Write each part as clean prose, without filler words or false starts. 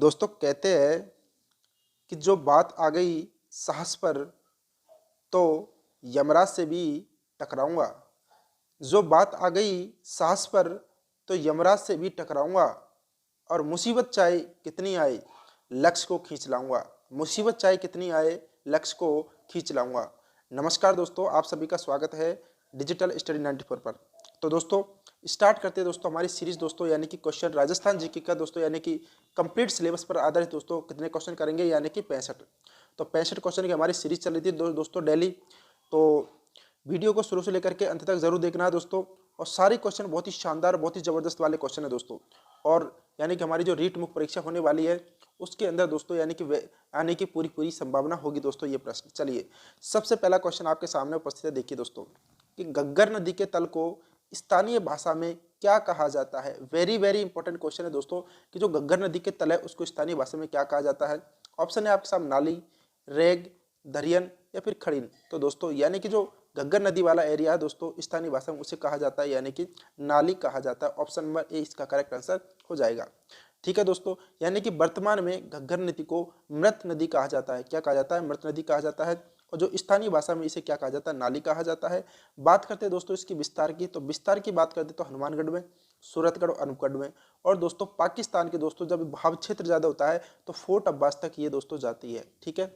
दोस्तों कहते हैं कि जो बात आ गई साहस पर तो यमराज से भी टकराऊंगा। जो बात आ गई साहस पर तो यमराज से भी टकराऊंगा और मुसीबत चाहे कितनी आए लक्ष्य को खींच लाऊंगा। मुसीबत चाहे कितनी आए लक्ष्य को खींच लाऊंगा। नमस्कार दोस्तों, आप सभी का स्वागत है डिजिटल स्टडी 94 पर। तो दोस्तों स्टार्ट करते हैं दोस्तों हमारी सीरीज दोस्तों, यानी कि क्वेश्चन राजस्थान जीके का दोस्तों, यानी कि कंप्लीट सिलेबस पर आधारित दोस्तों कितने क्वेश्चन करेंगे, यानी कि 65। तो 65 क्वेश्चन की हमारी सीरीज चल रही थी दोस्तों डेली। तो वीडियो को शुरू से लेकर के अंत तक जरूर देखना है दोस्तों। और सारे क्वेश्चन बहुत ही शानदार, बहुत ही जबरदस्त वाले क्वेश्चन है दोस्तों। और यानी कि हमारी जो रीट मुख्य परीक्षा होने वाली है उसके अंदर दोस्तों यानी कि आने की पूरी संभावना होगी दोस्तों ये प्रश्न। चलिए सबसे पहला क्वेश्चन आपके सामने उपस्थित है, देखिए दोस्तों कि घग्गर नदी के तल को स्थानीय भाषा में क्या कहा जाता है। वेरी वेरी इंपॉर्टेंट क्वेश्चन है दोस्तों कि जो घग्गर नदी के तल है उसको स्थानीय भाषा में क्या कहा जाता है। ऑप्शन है आपके सामने नाली, रेग, दरियन या फिर खड़ीन। तो दोस्तों यानी कि जो घग्गर नदी वाला एरिया है दोस्तों स्थानीय भाषा में उसे कहा जाता है यानी कि नाली कहा जाता है। ऑप्शन नंबर ए इसका करेक्ट आंसर हो जाएगा। ठीक है दोस्तों, यानी कि वर्तमान में घग्गर नदी को मृत नदी कहा जाता है। क्या कहा जाता है? मृत नदी कहा जाता है। और जो स्थानीय भाषा में इसे क्या कहा जाता है? नाली कहा जाता है। बात करते हैं दोस्तों इसकी विस्तार की, तो विस्तार की बात करते तो हनुमानगढ़ में, सूरतगढ़ और अनूपगढ़ में। और दोस्तों पाकिस्तान के दोस्तों जब भाव क्षेत्र ज्यादा होता है तो फोर्ट अब्बास तक ये दोस्तों जाती है। ठीक है,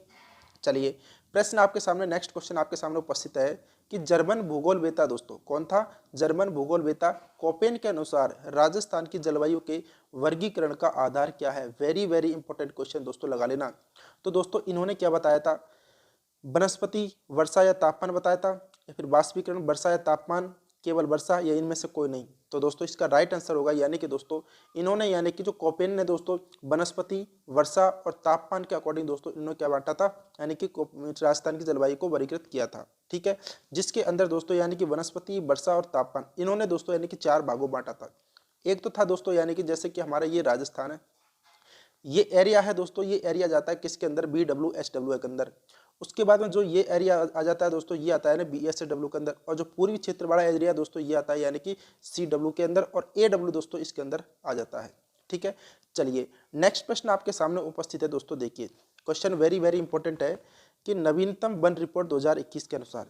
चलिए प्रश्न आपके सामने, नेक्स्ट क्वेश्चन आपके सामने उपस्थित है कि जर्मन भूगोलवेता दोस्तों कौन था? जर्मन भूगोलवेता कोपेन के अनुसार राजस्थान की जलवायु के वर्गीकरण का आधार क्या है। वेरी वेरी इंपॉर्टेंट क्वेश्चन दोस्तों, लगा लेना। तो दोस्तों इन्होंने क्या बताया था? वनस्पति, वर्षा या तापमान बताया था, या फिर वाष्पीकरण, वर्षा या तापमान, केवल वर्षा, या इनमें से कोई नहीं। तो दोस्तों इसका राइट आंसर होगा यानी कि दोस्तों इन्होंने यानी कि जो कोपेन ने दोस्तों वनस्पति, वर्षा और तापमान के अकॉर्डिंग दोस्तों इन्होंने क्या बांटा था, यानी कि राजस्थान की जलवायु को वर्गीकृत किया था। ठीक है, जिसके अंदर दोस्तों यानी कि वनस्पति, वर्षा और तापमान इन्होंने दोस्तों यानी कि 4 भागों बांटा था। एक तो था दोस्तों यानी कि जैसे कि हमारा ये राजस्थान है, ये एरिया है दोस्तों, ये एरिया जाता है किसके अंदर? BWSW के अंदर। उसके बाद में जो ये एरिया आ जाता है दोस्तों ये आता है ना BSW के अंदर। और जो पूर्वी क्षेत्र वाला एरिया दोस्तों ये आता है यानी कि CW के अंदर, और AW दोस्तों इसके अंदर आ जाता है। ठीक है, चलिए नेक्स्ट प्रश्न आपके सामने उपस्थित है दोस्तों, देखिए क्वेश्चन वेरी वेरी इंपॉर्टेंट है कि नवीनतम वन रिपोर्ट 2021 के अनुसार,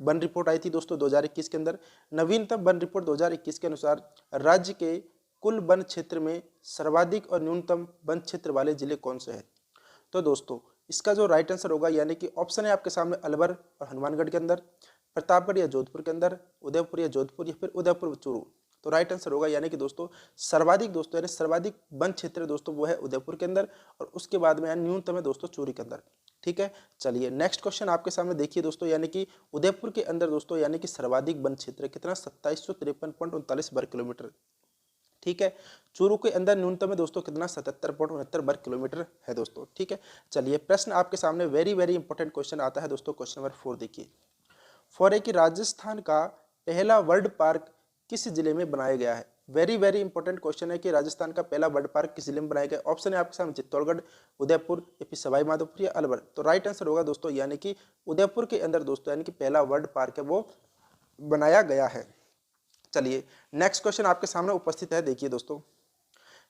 वन रिपोर्ट आई थी दोस्तों 2021 के अंदर, नवीनतम वन रिपोर्ट 2021 के अनुसार राज्य के कुल वन क्षेत्र में सर्वाधिक और न्यूनतम वन क्षेत्र वाले जिले कौन से हैं? तो दोस्तों इसका जो राइट आंसर होगा यानी कि ऑप्शन है आपके सामने अलवर और हनुमानगढ़ के अंदर, प्रतापगढ़ या जोधपुर के अंदर, उदयपुर या जोधपुर, या फिर उदयपुर चूरू। तो राइट आंसर होगा यानी कि दोस्तों सर्वाधिक दोस्तों यानी सर्वाधिक वन क्षेत्र दोस्तों वो है उदयपुर के अंदर, और उसके बाद में न्यूनतम है दोस्तों चूरू के अंदर। ठीक है, चलिए नेक्स्ट क्वेश्चन आपके सामने देखिए दोस्तों, यानी कि उदयपुर के अंदर दोस्तों यानी कि सर्वाधिक वन क्षेत्र कितना? 2753.39 वर्ग किलोमीटर। ठीक है, चूरू के अंदर न्यूनतम है दोस्तों कितना? 77.69 वर्ग किलोमीटर है दोस्तों। ठीक है, चलिए प्रश्न आपके सामने वेरी वेरी इंपॉर्टेंट क्वेश्चन आता है दोस्तों, क्वेश्चन नंबर 4 देखिए। फॉर है कि राजस्थान का पहला वर्ल्ड पार्क किस जिले में बनाया गया है। वेरी वेरी इंपॉर्टेंट क्वेश्चन है कि राजस्थान का पहला वर्ल्ड पार्क किस जिले में बनाया गया। ऑप्शन है आपके सामने चित्तौड़गढ़, उदयपुर, या फिर सवाई माधोपुर या अलवर। तो राइट आंसर होगा दोस्तों यानी कि उदयपुर के अंदर दोस्तों यानी कि पहला वर्ल्ड पार्क है वो बनाया गया है। चलिए नेक्स्ट क्वेश्चन आपके सामने उपस्थित है, देखिए दोस्तों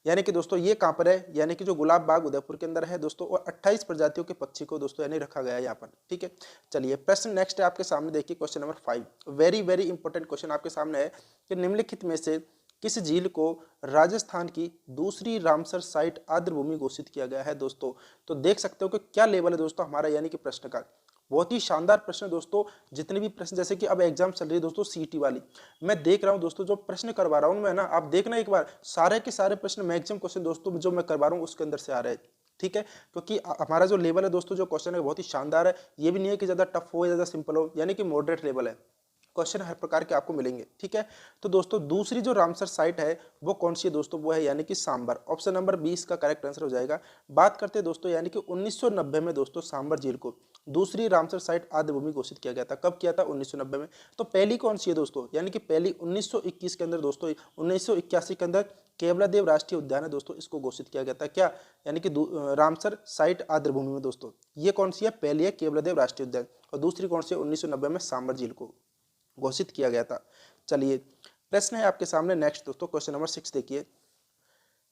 यानी कि दोस्तों ये कहां पर है, यानी कि जो गुलाब बाग उदयपुर के अंदर है दोस्तों, और 28 प्रजातियों के पक्षी को दोस्तों यानी रखा गया है यहाँ पर। ठीक है, चलिए प्रश्न नेक्स्ट है आपके सामने, देखिए question number 5। Very very important question आपके सामने है कि निम्नलिखित में से किस झील को राजस्थान की दूसरी रामसर साइट आर्द्रभूमि घोषित किया गया है दोस्तों। तो देख सकते हो कि क्या लेवल है दोस्तों हमारा यानी कि प्रश्न का। बहुत ही शानदार प्रश्न दोस्तों, जितने भी प्रश्न जैसे कि अब एग्जाम चल रही है दोस्तों सीईटी वाली, मैं देख रहा हूं दोस्तों जो प्रश्न करवा रहा हूं मैं ना, आप देखना एक बार सारे के सारे प्रश्न मैक्सिमम क्वेश्चन दोस्तों जो मैं करवा रहा हूं उसके अंदर से आ रहे हैं। ठीक है, क्योंकि हमारा जो लेवल है दोस्तों, जो क्वेश्चन है बहुत ही शानदार है। ये भी नहीं है कि ज्यादा टफ हो या ज्यादा सिंपल हो, यानी कि मॉडरेट लेवल है। क्वेश्चन हर प्रकार के आपको मिलेंगे। ठीक है, तो दोस्तों दूसरी जो रामसर साइट है वो कौन सी है दोस्तों? वो है यानी कि सांबर। ऑप्शन नंबर 20 का करेक्ट आंसर हो जाएगा। बात करते हैं दोस्तों यानी कि 1990 में दोस्तों सांबर झील को दूसरी रामसर साइट आर्द्रभूमि घोषित किया गया था। कब किया था? 1990 में। तो पहली कौन सी है दोस्तों? यानी कि पहली 1921 के अंदर दोस्तों, 1981 के अंदर केवलादेव राष्ट्रीय उद्यान है दोस्तों, इसको घोषित किया गया था। क्या? यानी कि रामसर साइट आर्द्रभूमि में दोस्तों। ये कौन सी है? पहली है केवलादेव राष्ट्रीय उद्यान, और दूसरी कौन सी है? 1990 में सांबर झील को घोषित किया गया था। चलिए प्रश्न है आपके सामने नेक्स्ट दोस्तों, क्वेश्चन नंबर 6 देखिए।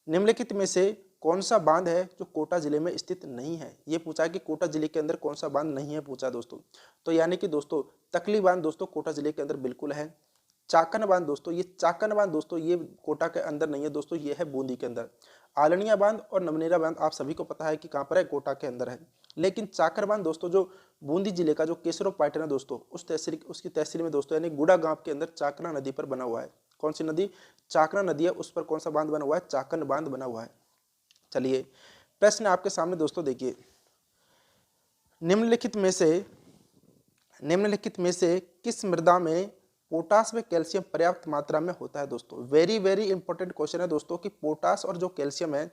निम्नलिखित में से कौन सा बांध है जो कोटा जिले में स्थित नहीं है। ये पूछा कि कोटा जिले के अंदर कौन सा बांध नहीं है पूछा दोस्तों। तो यानी कि दोस्तों तकली बांध दोस्तों कोटा जिले के अंदर बिल्कुल है। चाकन बांध दोस्तों, ये चाकन बांध दोस्तों ये कोटा के अंदर नहीं है दोस्तों, ये है बूंदी के अंदर। आलनिया बांध और नमनेरा बांध आप सभी को पता है कि कहाँ पर है, कोटा के अंदर है। लेकिन चाकर बांध दोस्तों जो बूंदी जिले का जो केसरो पाटन है दोस्तों, उस तहसील उसकी तहसील में दोस्तों यानी गुड़ा गांव के अंदर चाकना नदी पर बना हुआ है। कौन सी नदी, चाकना नदी है, उस पर कौन सा बांध बना हुआ है, चाकन बांध बना हुआ है। चलिए प्रश्न आपके सामने दोस्तों देखिए, निम्नलिखित में से किस मृदा में पोटास व कैल्शियम पर्याप्त मात्रा में होता है दोस्तों। वेरी वेरी इंपॉर्टेंट क्वेश्चन है दोस्तों कि पोटास और जो कैल्शियम है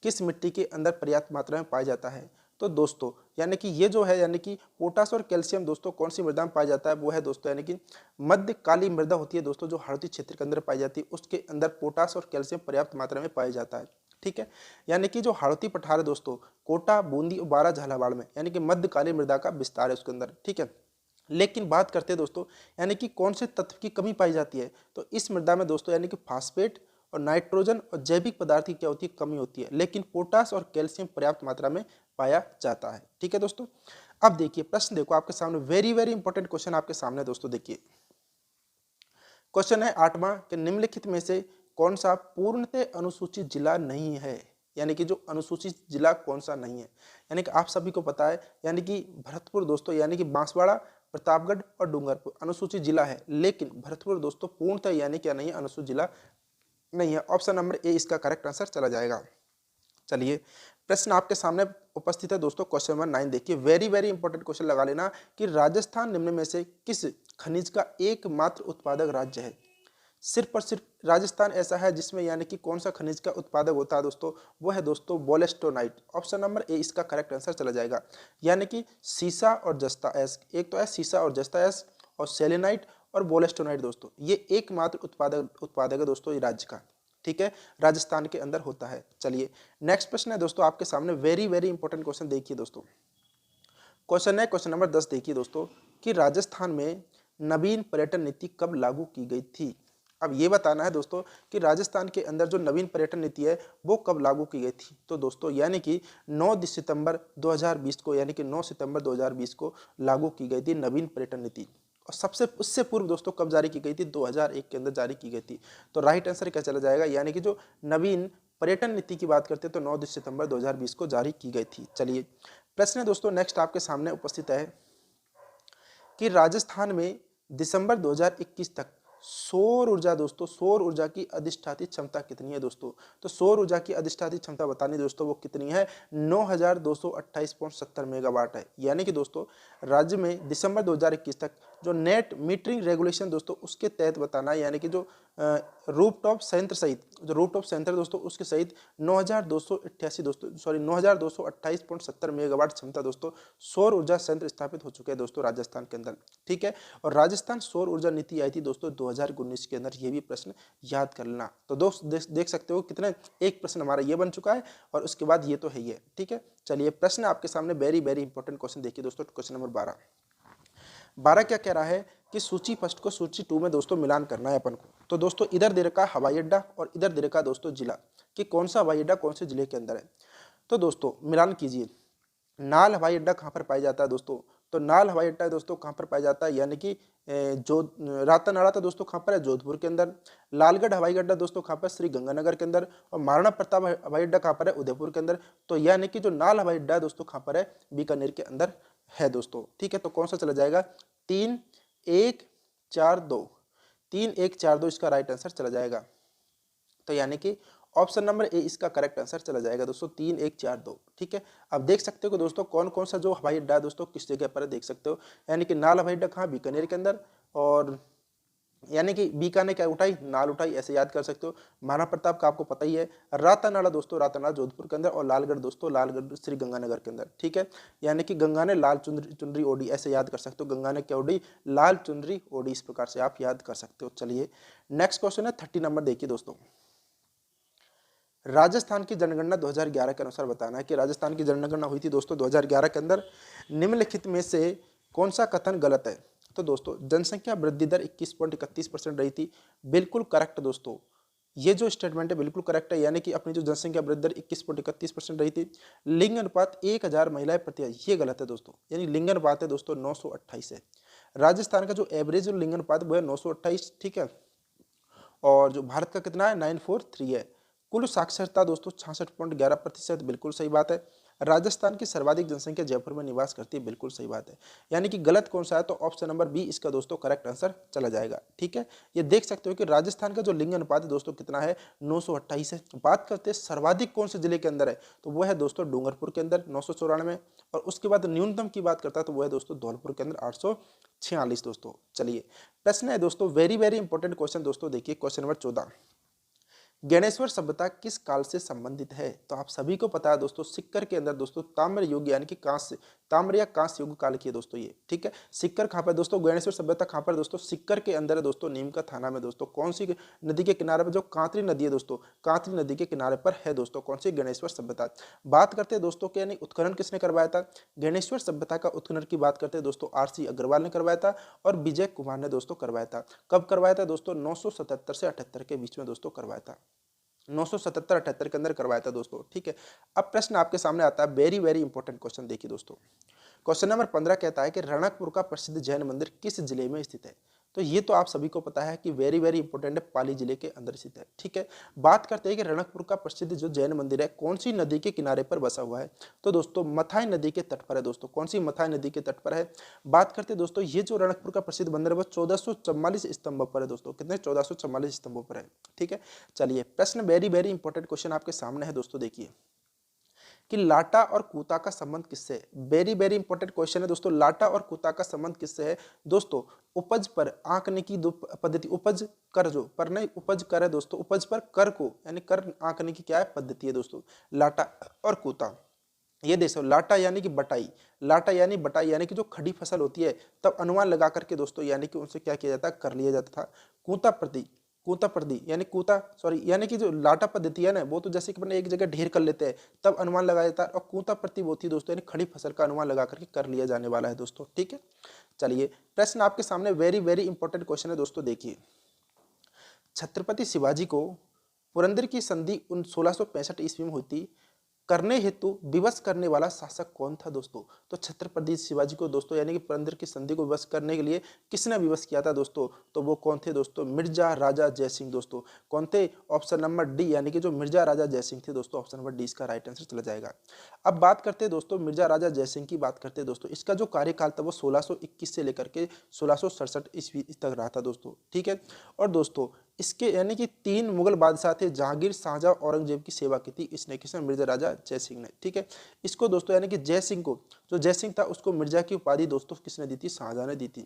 किस मिट्टी के अंदर पर्याप्त मात्रा में पाया जाता है। तो दोस्तों यानी कि ये जो है यानी कि पोटास और कैल्शियम दोस्तों कौन सी मृदा में पाया जाता है, वो है दोस्तों यानी कि मध्य काली मृदा होती है दोस्तों, जो हड़ौती क्षेत्र के अंदर पाई जाती है, उसके अंदर पोटास और कैल्शियम पर्याप्त मात्रा में पाया जाता है। ठीक है, यानी कि जो हड़ौती पठार है दोस्तों कोटा, बूंदी और बारा, झालावाड़ में, यानी कि मध्य काली मृदा का विस्तार है उसके अंदर। ठीक है, लेकिन बात करते हैं दोस्तों यानी कि कौन से तत्व की कमी पाई जाती है, तो इस मृदा में दोस्तों यानी कि फास्फेट और नाइट्रोजन और जैविक पदार्थ की क्या होती है, कमी होती है। लेकिन पोटास और कैल्शियम पर्याप्त मात्रा में पाया जाता है। ठीक है दोस्तों, अब देखिए प्रश्न देखो आपके सामने, वेरी वेरी इंपॉर्टेंट क्वेश्चन आपके सामने दोस्तों। देखिए क्वेश्चन है 8वां कि निम्नलिखित में से कौन सा पूर्णतः अनुसूचित जिला नहीं है, यानी कि जो अनुसूचित जिला कौन सा नहीं है। यानी कि आप सभी को पता है यानी कि भरतपुर दोस्तों यानी कि बांसवाड़ा, प्रतापगढ़ और डूंगरपुर अनुसूचित जिला है, लेकिन भरतपुर दोस्तों पूर्णतः यानी क्या नहीं है, अनुसूचित जिला नहीं है। ऑप्शन नंबर ए इसका करेक्ट आंसर चला जाएगा। चलिए प्रश्न आपके सामने उपस्थित है दोस्तों, क्वेश्चन नंबर 9 देखिए, वेरी वेरी इंपॉर्टेंट क्वेश्चन लगा लेना कि राजस्थान निम्न में से किस खनिज का एकमात्र उत्पादक राज्य है। सिर्फ और सिर्फ राजस्थान ऐसा है जिसमें यानी कि कौन सा खनिज का उत्पादक होता है दोस्तों, वो है दोस्तों बोलेस्टोनाइट। ऑप्शन नंबर ए इसका करेक्ट आंसर चला जाएगा। यानी कि सीसा और जस्ता एस, एक तो है सीसा और जस्ता एस और सेलेनाइट और बोलेस्टोनाइट दोस्तों, ये एकमात्र उत्पादक है दोस्तों ये राज्य का। ठीक है, राजस्थान के अंदर होता है। चलिए नेक्स्ट प्रश्न है दोस्तों आपके सामने, वेरी वेरी इंपॉर्टेंट क्वेश्चन देखिए दोस्तों। क्वेश्चन है क्वेश्चन नंबर 10 देखिए दोस्तों कि राजस्थान में नवीन पर्यटन नीति कब लागू की गई थी। अब ये बताना है दोस्तों कि राजस्थान के अंदर जो नवीन पर्यटन नीति है वो कब लागू की गई थी। तो दोस्तों यानी कि 9 सितंबर 2020 को, यानी कि 9 सितंबर 2020 को लागू की गई थी नवीन पर्यटन नीति। और सबसे उससे पूर्व दोस्तों कब जारी की गई थी, 2001 के अंदर जारी की गई थी। तो राइट आंसर क्या चला जाएगा, यानी कि जो नवीन पर्यटन नीति की बात करते हैं तो 9 सितंबर 2020 को जारी की गई थी। चलिए प्रश्न दोस्तों नेक्स्ट आपके सामने उपस्थित है कि राजस्थान में दिसंबर 2021 तक सौर ऊर्जा दोस्तों, सौर ऊर्जा की अधिष्ठापित क्षमता कितनी है दोस्तों। तो सौर ऊर्जा की अधिष्ठापित क्षमता बतानी दोस्तों वो कितनी है, 9228.70 मेगावाट है। यानी कि दोस्तों राज्य में दिसंबर 2021 तक जो नेट मीटरिंग रेगुलेशन दोस्तों उसके तहत बताना है, यानी कि जो रूफटॉप संयंत्र सहित, जो रूफटॉप संयंत्र दोस्तों उसके सहित 9288 दोस्तों, सॉरी 9228.70 मेगावाट क्षमता दोस्तों सौर ऊर्जा संयंत्र स्थापित हो चुके हैं दोस्तों राजस्थान के अंदर। ठीक है, और राजस्थान सौर ऊर्जा नीति आई थी दोस्तों 2019 के अंदर, ये भी प्रश्न याद कर लेना। तो दोस्त देख सकते हो कितने, एक प्रश्न हमारा ये बन चुका है और उसके बाद ये तो है ही है। ठीक है, चलिए प्रश्न आपके सामने वेरी वेरी इंपॉर्टेंट क्वेश्चन देखिए दोस्तों, क्वेश्चन नंबर 12 क्या कह रहा है कि सूची फर्स्ट को सूची 2 में दोस्तों मिलान करना है अपन को। तो दोस्तों इधर दे रखा हवाई अड्डा और इधर दे रखा दोस्तों जिला, कि कौन सा हवाई अड्डा कौन से जिले के अंदर है। तो दोस्तों मिलान कीजिए, नाल हवाई अड्डा कहाँ पर पाया जाता है दोस्तों। तो नाल हवाई अड्डा दोस्तों कहाँ पर पाया जाता है, यानी कि जो रातानाड़ा था दोस्तों कहाँ पर है, जोधपुर के अंदर। लालगढ़ हवाई अड्डा दोस्तों कहाँ पर, श्री गंगानगर के अंदर। और महाराणा प्रताप हवाई अड्डा कहाँ पर है, उदयपुर के अंदर। तो यानी कि जो नाल हवाई अड्डा दोस्तों कहाँ पर है, बीकानेर के अंदर है दोस्तों। ठीक है, तो कौन सा चला जाएगा, 3142, 3142 इसका राइट आंसर चला जाएगा। तो यानी कि ऑप्शन नंबर ए इसका करेक्ट आंसर चला जाएगा दोस्तों, 3142। ठीक है, अब देख सकते हो कि दोस्तों कौन कौन सा जो हवाई अड्डा है दोस्तों किस जगह पर है, देख सकते हो। यानी कि नाल हवाई अड्डा कहाँ, बीकानेर के अंदर। और यानी कि बीकानेर क्या उठाई, नाल उठाई, ऐसे याद कर सकते हो। महाराणा प्रताप का आपको पता ही है। रातानाड़ा दोस्तों, रातानाड़ा जोधपुर के अंदर। और लालगढ़ दोस्तों, लालगढ़ श्री गंगानगर के अंदर। ठीक है, यानी कि गंगा ने लाल चुनरी ओढ़ी, ऐसे याद कर सकते हो। गंगा ने क्या ओढ़ी, लाल चुनरी ओढ़ी, इस प्रकार से आप याद कर सकते हो। चलिए नेक्स्ट क्वेश्चन है 30 नंबर देखिए दोस्तों, राजस्थान की जनगणना 2011 के अनुसार बताना है कि राजस्थान की जनगणना हुई थी दोस्तों 2011 के अंदर, निम्नलिखित में से कौन सा कथन गलत है। तो दोस्तों जनसंख्या वृद्धि दर 21.31% रही थी, बिल्कुल करेक्ट दोस्तों। ये जो स्टेटमेंट है बिल्कुल करेक्ट है, यानी कि अपनी जो जनसंख्या वृद्धि दर 21.31% रही थी। लिंग अनुपात 1000 महिलाएं प्रति, ये गलत है दोस्तों, यानी लिंग अनुपात है दोस्तों 928 है। राजस्थान का जो एवरेज लिंग अनुपात वो है 928, ठीक है, और जो भारत का कितना है 943 है। कुल साक्षरता दोस्तों 66.11%, बिल्कुल सही बात है। राजस्थान की सर्वाधिक जनसंख्या जयपुर में निवास करती है, बिल्कुल सही बात है। यानी कि गलत कौन सा है, तो ऑप्शन नंबर बी इसका दोस्तों करेक्ट आंसर चला जाएगा, ठीक है। ये देख सकते हो कि राजस्थान का जो लिंग अनुपात है दोस्तों कितना है 928 है। बात करते हैं सर्वाधिक कौन से जिले के अंदर है, तो वो है दोस्तों डूंगरपुर के अंदर 994, और उसके बाद न्यूनतम की बात करता है तो वो है दोस्तों धौलपुर के अंदर 846 दोस्तों। चलिए प्रश्न है दोस्तों वेरी वेरी इंपॉर्टेंट क्वेश्चन दोस्तों, देखिए क्वेश्चन नंबर 14, ज्ञानेश्वर सभ्यता किस काल से संबंधित है। तो आप सभी को पता है दोस्तों सिक्कर के अंदर दोस्तों ताम्र युग यानी कि कांस्य, ताम्र या कांस्य युग काल की है दोस्तों ये, ठीक है। सिक्कर कहाँ पर दोस्तों, ज्ञानेश्वर सभ्यता कहाँ पर दोस्तों, सिक्कर के अंदर है दोस्तों, नीम का थाना में दोस्तों। कौन सी नदी के किनारे पर, जो कांतरी नदी है दोस्तों, कांतरी नदी के किनारे पर है दोस्तों कौन सी, ज्ञानेश्वर सभ्यता। बात करते हैं दोस्तों कि यानी उत्खनन किसने करवाया था, ज्ञानेश्वर सभ्यता का उत्खनन की बात करते हैं दोस्तों RC अग्रवाल ने करवाया था, और विजय कुमार ने दोस्तों करवाया था। कब करवाया था दोस्तों, 977 से 78 के बीच में दोस्तों करवाया था, 977-78 के अंदर करवाया था दोस्तों, ठीक है। अब प्रश्न आपके सामने आता है वेरी वेरी इंपॉर्टेंट क्वेश्चन, देखिए दोस्तों क्वेश्चन नंबर 15 कहता है कि रणकपुर का प्रसिद्ध जैन मंदिर किस जिले में स्थित है। तो ये तो आप सभी को पता है कि वेरी वेरी इंपॉर्टेंट है, पाली जिले के अंदर स्थित है, ठीक है। बात करते हैं कि रणकपुर का प्रसिद्ध जो जैन मंदिर है कौन सी नदी के किनारे पर बसा हुआ है, तो दोस्तों मथाई नदी के तट पर है दोस्तों। कौन सी, मथाई नदी के तट पर है। बात करते हैं दोस्तों ये जो रणकपुर का प्रसिद्ध मंदिर है वो 1444 स्तंभों पर है दोस्तों, कितने, 1444 स्तंभों पर है, ठीक है। चलिए प्रश्न वेरी वेरी इंपॉर्टेंट क्वेश्चन आपके सामने है दोस्तों, देखिए कि लाटा और कूता का संबंध किससे है। वेरी वेरी इंपॉर्टेंट क्वेश्चन है दोस्तों, लाटा और कूता का संबंध किससे है दोस्तों, उपज पर आंकने की दो पद्धति, उपज कर जो पर नहीं, उपज कर है दोस्तों, उपज पर कर को यानी कर आंकने की क्या है पद्धति है दोस्तों, लाटा और कूता। ये देखो लाटा यानी कि बटाई, लाटा यानी बटाई यानी कि जो खड़ी फसल होती है तब अनुमान लगा करके दोस्तों यानी कि उनसे क्या किया जाता, कर लिया जाता था। कूता प्रति, कूता प्रति यानी कूता सॉरी यानी कि जो लाटा पद्धति है ना वो तो जैसे कि अपने एक जगह ढेर कर लेते हैं तब अनुमान लगाया जाता है, और कूता प्रति वो थी दोस्तों यानी खड़ी फसल का अनुमान लगा करके कर लिया जाने वाला है दोस्तों, ठीक है। चलिए प्रश्न आपके सामने वेरी वेरी इंपॉर्टेंट क्वेश्चन है दोस्तों, देखिए छत्रपति शिवाजी को पुरंदर की संधि 1665 ईस्वी में हुई थी, करने हेतु विवश करने वाला शासक कौन था दोस्तों। तो छत्रपति शिवाजी को दोस्तों यानी कि पुरंदर की संधि को विवश करने के लिए किसने विवश किया था दोस्तों, तो वो कौन थे दोस्तों, मिर्जा राजा जयसिंह दोस्तों। कौन थे, ऑप्शन नंबर डी यानी कि जो मिर्जा राजा जयसिंह थे दोस्तों, ऑप्शन नंबर डी इसका राइट आंसर चला जाएगा। अब बात करते हैं दोस्तों मिर्जा राजा जयसिंह की बात करते हैं दोस्तों, इसका जो कार्यकाल था वो 1621 से लेकर के 1667 ईस्वी तक रहा था दोस्तों, ठीक है। और दोस्तों इसके यानी कि 3 मुगल बादशाह थे, जहांगीर, शाहजहां, औरंगजेब की सेवा की थी इसने, किसने, मिर्जा राजा जयसिंह ने, ठीक है। इसको दोस्तों यानी कि जयसिंह को, जो जयसिंह था उसको मिर्जा की उपाधि दोस्तों किसने दी थी, शाहजहां ने दी थी।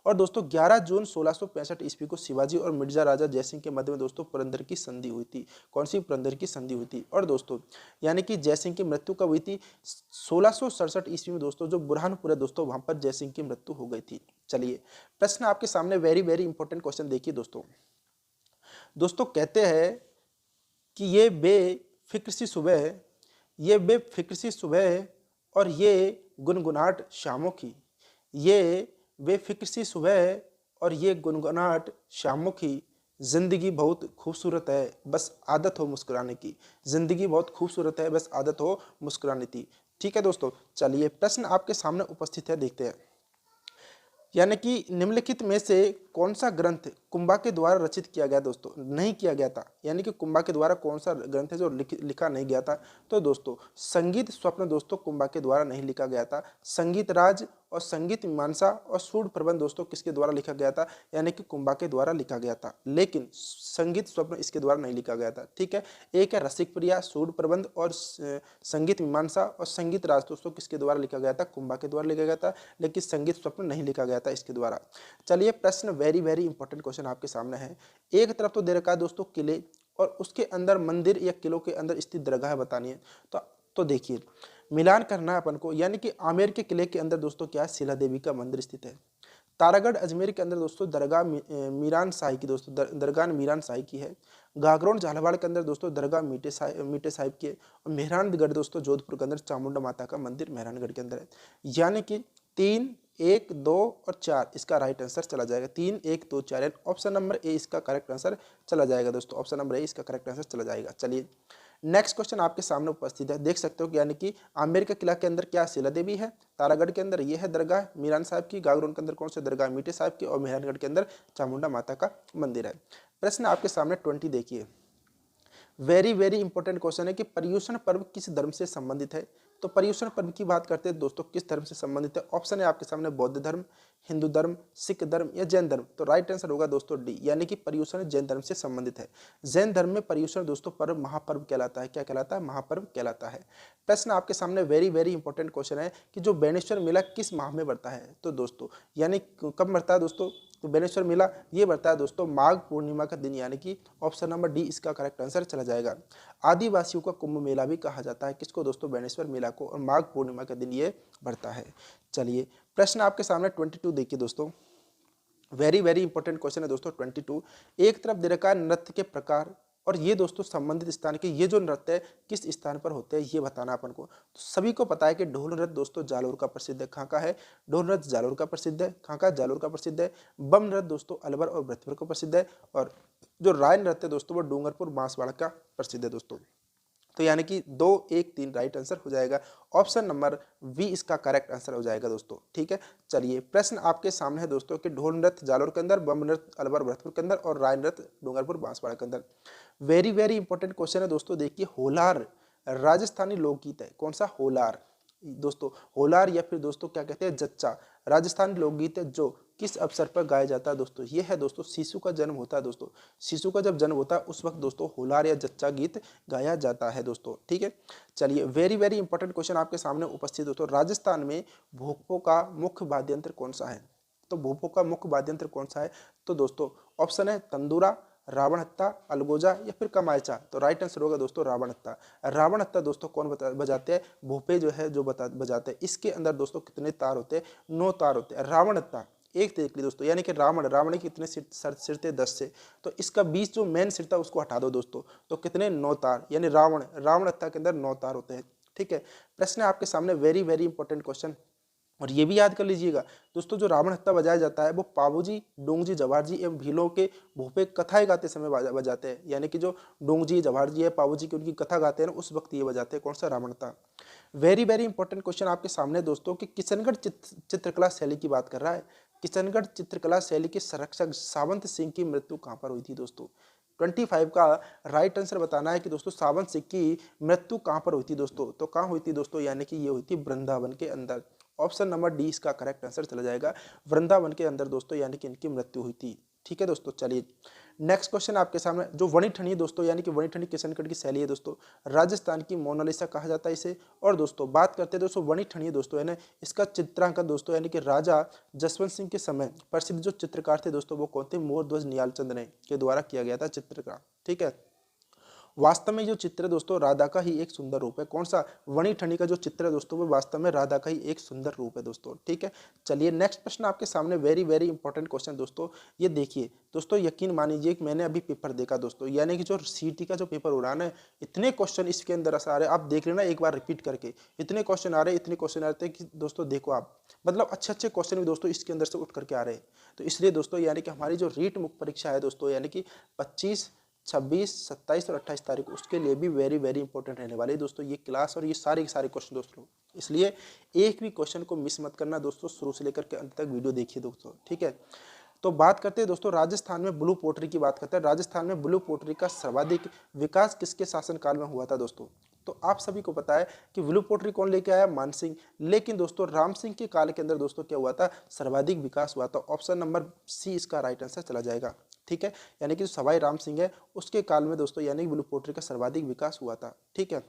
और दोस्तों 11 जून 1665 ईस्वी को शिवाजी और मिर्जा राजा जयसिंह के मध्य में दोस्तों पुरंदर की संधि हुई थी। कौन सी, पुरंदर की संधि हुई थी। और दोस्तों यानी कि जयसिंह की मृत्यु कब हुई थी, 1667 ईस्वी में दोस्तों, जो बुरहानपुर है दोस्तों वहां पर जयसिंह की मृत्यु हो गई थी। चलिए प्रश्न आपके सामने वेरी वेरी इंपॉर्टेंट क्वेश्चन देखिए दोस्तों, दोस्तों कहते हैं कि ये बेफिक्र सी सुबह, ये बेफिक्र सी सुबह और ये गुनगुनाहट शामों की, ये बेफिक्र सी सुबह और ये गुनगुनाहट शामों की, जिंदगी बहुत खूबसूरत है बस आदत हो मुस्कुराने की, जिंदगी बहुत खूबसूरत है बस आदत हो मुस्कुराने की, ठीक है दोस्तों। चलिए प्रश्न आपके सामने उपस्थित है, देखते हैं यानी कि निम्नलिखित में से कौन सा ग्रंथ कुंभा के द्वारा रचित किया गया दोस्तों, नहीं किया गया था, यानी कि कुंभा के द्वारा कौन सा ग्रंथ है जो लिखा नहीं गया था, तो दोस्तों संगीत स्वप्न दोस्तों कुंभा के द्वारा नहीं लिखा गया था। संगीत राज और संगीत मीमांसा और सूड प्रबंध दोस्तों किसके द्वारा लिखा गया था, यानी कि कुंभा के द्वारा लिखा गया था, लेकिन संगीत स्वप्न इसके द्वारा नहीं लिखा गया था, ठीक है। एक है रसिक प्रिया, सूड प्रबंध और संगीत मीमांसा, और संगीत राज दोस्तों किसके द्वारा लिखा गया था, कुंभा के द्वारा लिखा गया था, लेकिन संगीत स्वप्न नहीं लिखा गया था इसके द्वारा। चलिए प्रश्न वेरी वेरी इंपॉर्टेंट क्वेश्चन आपके सामने है। एक तरफ तो दे रखा है दोस्तों किले और उसके अंदर मंदिर या किलों के अंदर स्थित दरगाह बतानी है, तो देखिए मिलान करना है अपन को, यानी कि आमेर के किले के अंदर दोस्तों क्या है, शिला देवी का मंदिर स्थित है। तारागढ़ अजमेर के अंदर दोस्तों दरगाह मीरान शाही की दोस्तों दरगाह मीरान शाही की है। गागरोन झालावाड़ के अंदर दोस्तों दरगाह मीठे साहिब की है। और मेहरानगढ़ दोस्तों जोधपुर के अंदर चामुंडा माता का मंदिर मेहरानगढ़ के अंदर है। यानी कि 3, 1, 2 और 4 इसका राइट आंसर चला जाएगा। 3, 1, 2, 4 ऑप्शन नंबर ए इसका करेक्ट आंसर चला जाएगा दोस्तों। ऑप्शन नंबर ए इसका करेक्ट आंसर चला जाएगा। चलिए नेक्स्ट क्वेश्चन आपके सामने उपस्थित है, देख सकते हो कि यानी कि आमेर का किला के अंदर क्या शिला देवी है, तारागढ़ के अंदर ये है दरगाह मीरान साहब की, गागरोन के अंदर कौन सी दरगाह मीठे साहब की, और मेहरानगढ़ के अंदर चामुंडा माता का मंदिर है। प्रश्न आपके सामने 20 देखिए, वेरी वेरी इंपॉर्टेंट क्वेश्चन है कि पर्युषण पर्व किस धर्म से संबंधित है। तो पर्युषण पर्व की बात करते हैं दोस्तों, किस धर्म से संबंधित है। ऑप्शन है आपके सामने बौद्ध धर्म, हिंदू धर्म, सिख धर्म या जैन धर्म। तो राइट आंसर होगा दोस्तों डी, यानी कि पर्युषण जैन धर्म से संबंधित है। जैन धर्म में पर्युषण दोस्तों पर्व महापर्व कहलाता है। क्या कहलाता है? महापर्व कहलाता है। प्रश्न आपके सामने वेरी वेरी इंपॉर्टेंट क्वेश्चन है कि जो बेनेश्वर मेला किस माह में बढ़ता है। तो दोस्तों यानी कब बढ़ता है दोस्तों, तो बेनेश्वर मेला ये बढ़ता है दोस्तों माघ पूर्णिमा का दिन, यानी कि ऑप्शन नंबर डी इसका करेक्ट आंसर चला जाएगा। आदिवासियों का कुंभ मेला भी कहा जाता है किसको दोस्तों, बेनेश्वर मेला को, और माघ पूर्णिमा के दिन ये बढ़ता है। चलिए प्रश्न आपके सामने 22 देखिए दोस्तों, वेरी वेरी इंपॉर्टेंट क्वेश्चन है दोस्तों 22। एक तरफ दे रखा है नृत्य के प्रकार, और ये दोस्तों संबंधित स्थान के ये जो नृत्य है किस स्थान पर होते हैं ये बताना अपन को। तो सभी को पता है कि ढोल नृत्य दोस्तों जालोर का प्रसिद्ध है। कहाँ का है? ढोल नृत्य जालोर का प्रसिद्ध है। कहाँ का? जालोर का प्रसिद्ध है। बम नृत्य दोस्तों अलवर और भरतपुर का प्रसिद्ध है, और जो राय नृत्य दोस्तों वो डूंगरपुर बांसवाड़ा का प्रसिद्ध है दोस्तों। तो यानी कि 2, 1, 3 राइट आंसर हो जाएगा। ऑप्शन नंबर बी इसका करेक्ट आंसर हो जाएगा दोस्तों। ठीक है, चलिए प्रश्न आपके सामने है दोस्तों कि ढोल नृत्य जालोर के अंदर, बम नृत्य अलवर भरतपुर के अंदर, और राय नृत्य डूंगरपुर बांसवाड़ा के अंदर। वेरी वेरी इंपॉर्टेंट क्वेश्चन है दोस्तों, देखिए होलार राजस्थानी लोकगीत है। कौन सा? होलार दोस्तों। होलार या फिर दोस्तों क्या कहते हैं, जच्चा, राजस्थानी लोकगीत है जो किस अवसर पर गाया जाता है दोस्तों, ये है दोस्तों शिशु का जन्म होता है दोस्तों। शिशु का जब जन्म होता है उस वक्त दोस्तों होलार या जच्चा गीत गाया जाता है दोस्तों। ठीक है, चलिए वेरी वेरी इंपॉर्टेंट क्वेश्चन आपके सामने उपस्थित दोस्तों, राजस्थान में भोपो का मुख्य वाद्य यंत्र कौन सा है। तो भोपो का मुख्य वाद्य यंत्र कौन सा है? तो दोस्तों ऑप्शन है तंदूरा, रावण हत्ता, अलगोजा या फिर कमायचा। तो राइट आंसर होगा दोस्तों रावण हत्ता। रावण हत्ता दोस्तों कौन बजाते हैं? भोपे जो है जो बजाते हैं। इसके अंदर दोस्तों कितने तार होते हैं? 9 तार होते हैं। रावण हत्ता एक देख ली दोस्तों, यानी कि रावण के कितने सिर थे? 10 से। तो इसका 20 जो मेन सिर था उसको हटा दो दोस्तों, तो कितने? 9 तार, यानी रावण हत्ता के अंदर 9 तार होते हैं। ठीक है, प्रश्न आपके सामने वेरी वेरी इंपॉर्टेंट क्वेश्चन, और ये भी याद कर लीजिएगा दोस्तों, जो रावण हत्ता बजाया जाता है वो पावूजी, डोंगजी, जवाहरजी एवं भीलों के भोपे कथाएं गाते समय बजाते हैं। यानी कि जो डोंगजी, जवाहरजी है, पावूजी की उनकी कथा गाते हैं ना, उस वक्त ये बजाते हैं। कौन सा? रावण हत्ता। वेरी वेरी इंपॉर्टेंट क्वेश्चन आपके सामने दोस्तों कि किशनगढ़ चित्रकला शैली की बात कर रहा है। किशनगढ़ चित्रकला शैली के संरक्षक सावंत सिंह की मृत्यु कहाँ पर हुई थी दोस्तों? 25 का राइट आंसर बताना है कि दोस्तों सावंत सिंह की मृत्यु कहाँ पर हुई थी दोस्तों। तो कहाँ हुई थी दोस्तों? यानी कि ये हुई थी वृंदावन के अंदर। ऑप्शन नंबर डी इसका करेक्ट आंसर चला जाएगा, वृंदावन के अंदर दोस्तों, यानी कि इनकी मृत्यु हुई थी। ठीक है दोस्तों, चलिए नेक्स्ट क्वेश्चन आपके सामने, जो वणी ठणी दोस्तों, यानी कि वणी ठणी किशनगढ़ की शैली है दोस्तों। राजस्थान की मोनालिसा कहा जाता है इसे। और दोस्तों बात करते हैं दोस्तों वणी ठणी दोस्तों, है ना, इसका चित्रांकन दोस्तों, यानी कि राजा जसवंत सिंह के समय प्रसिद्ध जो चित्रकार थे दोस्तों वो कौन थे? मोरध्वज निहालचंद ने के द्वारा किया गया था चित्रकार। ठीक है, वास्तव में जो चित्र है दोस्तों राधा का ही एक सुंदर रूप है। कौन सा? वणी ठणी का जो चित्र है दोस्तों वो वास्तव में राधा का ही एक सुंदर रूप है दोस्तों। ठीक है, चलिए नेक्स्ट प्रश्न आपके सामने वेरी वेरी इंपॉर्टेंट क्वेश्चन दोस्तों, ये देखिए दोस्तों, यकीन मानिए कि मैंने अभी पेपर देखा दोस्तों, यानी कि जो सीटी का जो पेपर हो रहा है ना, इतने क्वेश्चन इसके अंदर आ रहे हैं, आप देख लेना एक बार रिपीट करके, इतने क्वेश्चन आ रहे हैं, इतने क्वेश्चन आ रहे हैं कि दोस्तों देखो आप, मतलब अच्छे अच्छे क्वेश्चन भी दोस्तों इसके अंदर से उठ करके आ रहे हैं। तो इसलिए दोस्तों यानी कि हमारी जो रीट मुख्य परीक्षा है दोस्तों, यानी कि 25, 26, 27 और 28 तारीख, उसके लिए भी वेरी वेरी इंपॉर्टेंट रहने वाले दोस्तों ये क्लास और ये सारे के सारे क्वेश्चन दोस्तों। इसलिए एक भी क्वेश्चन को मिस मत करना दोस्तों, शुरू से लेकर के अंत तक वीडियो देखिए दोस्तों। ठीक है, तो बात करते हैं दोस्तों राजस्थान में ब्लू पोट्री की बात करते हैं। राजस्थान में ब्लू पोट्री का सर्वाधिक विकास किसके शासनकाल में हुआ था दोस्तों? तो आप सभी को पता है कि ब्लू पोट्री कौन लेके आया? मान सिंह। लेकिन दोस्तों राम सिंह के काल के अंदर दोस्तों क्या हुआ था? सर्वाधिक विकास हुआ था। ऑप्शन नंबर सी इसका राइट आंसर चला जाएगा। ठीक है, यानी कि जो सवाई राम सिंह है उसके काल में दोस्तों यानी कि ब्लू पोट्री का सर्वाधिक विकास हुआ था। ठीक है,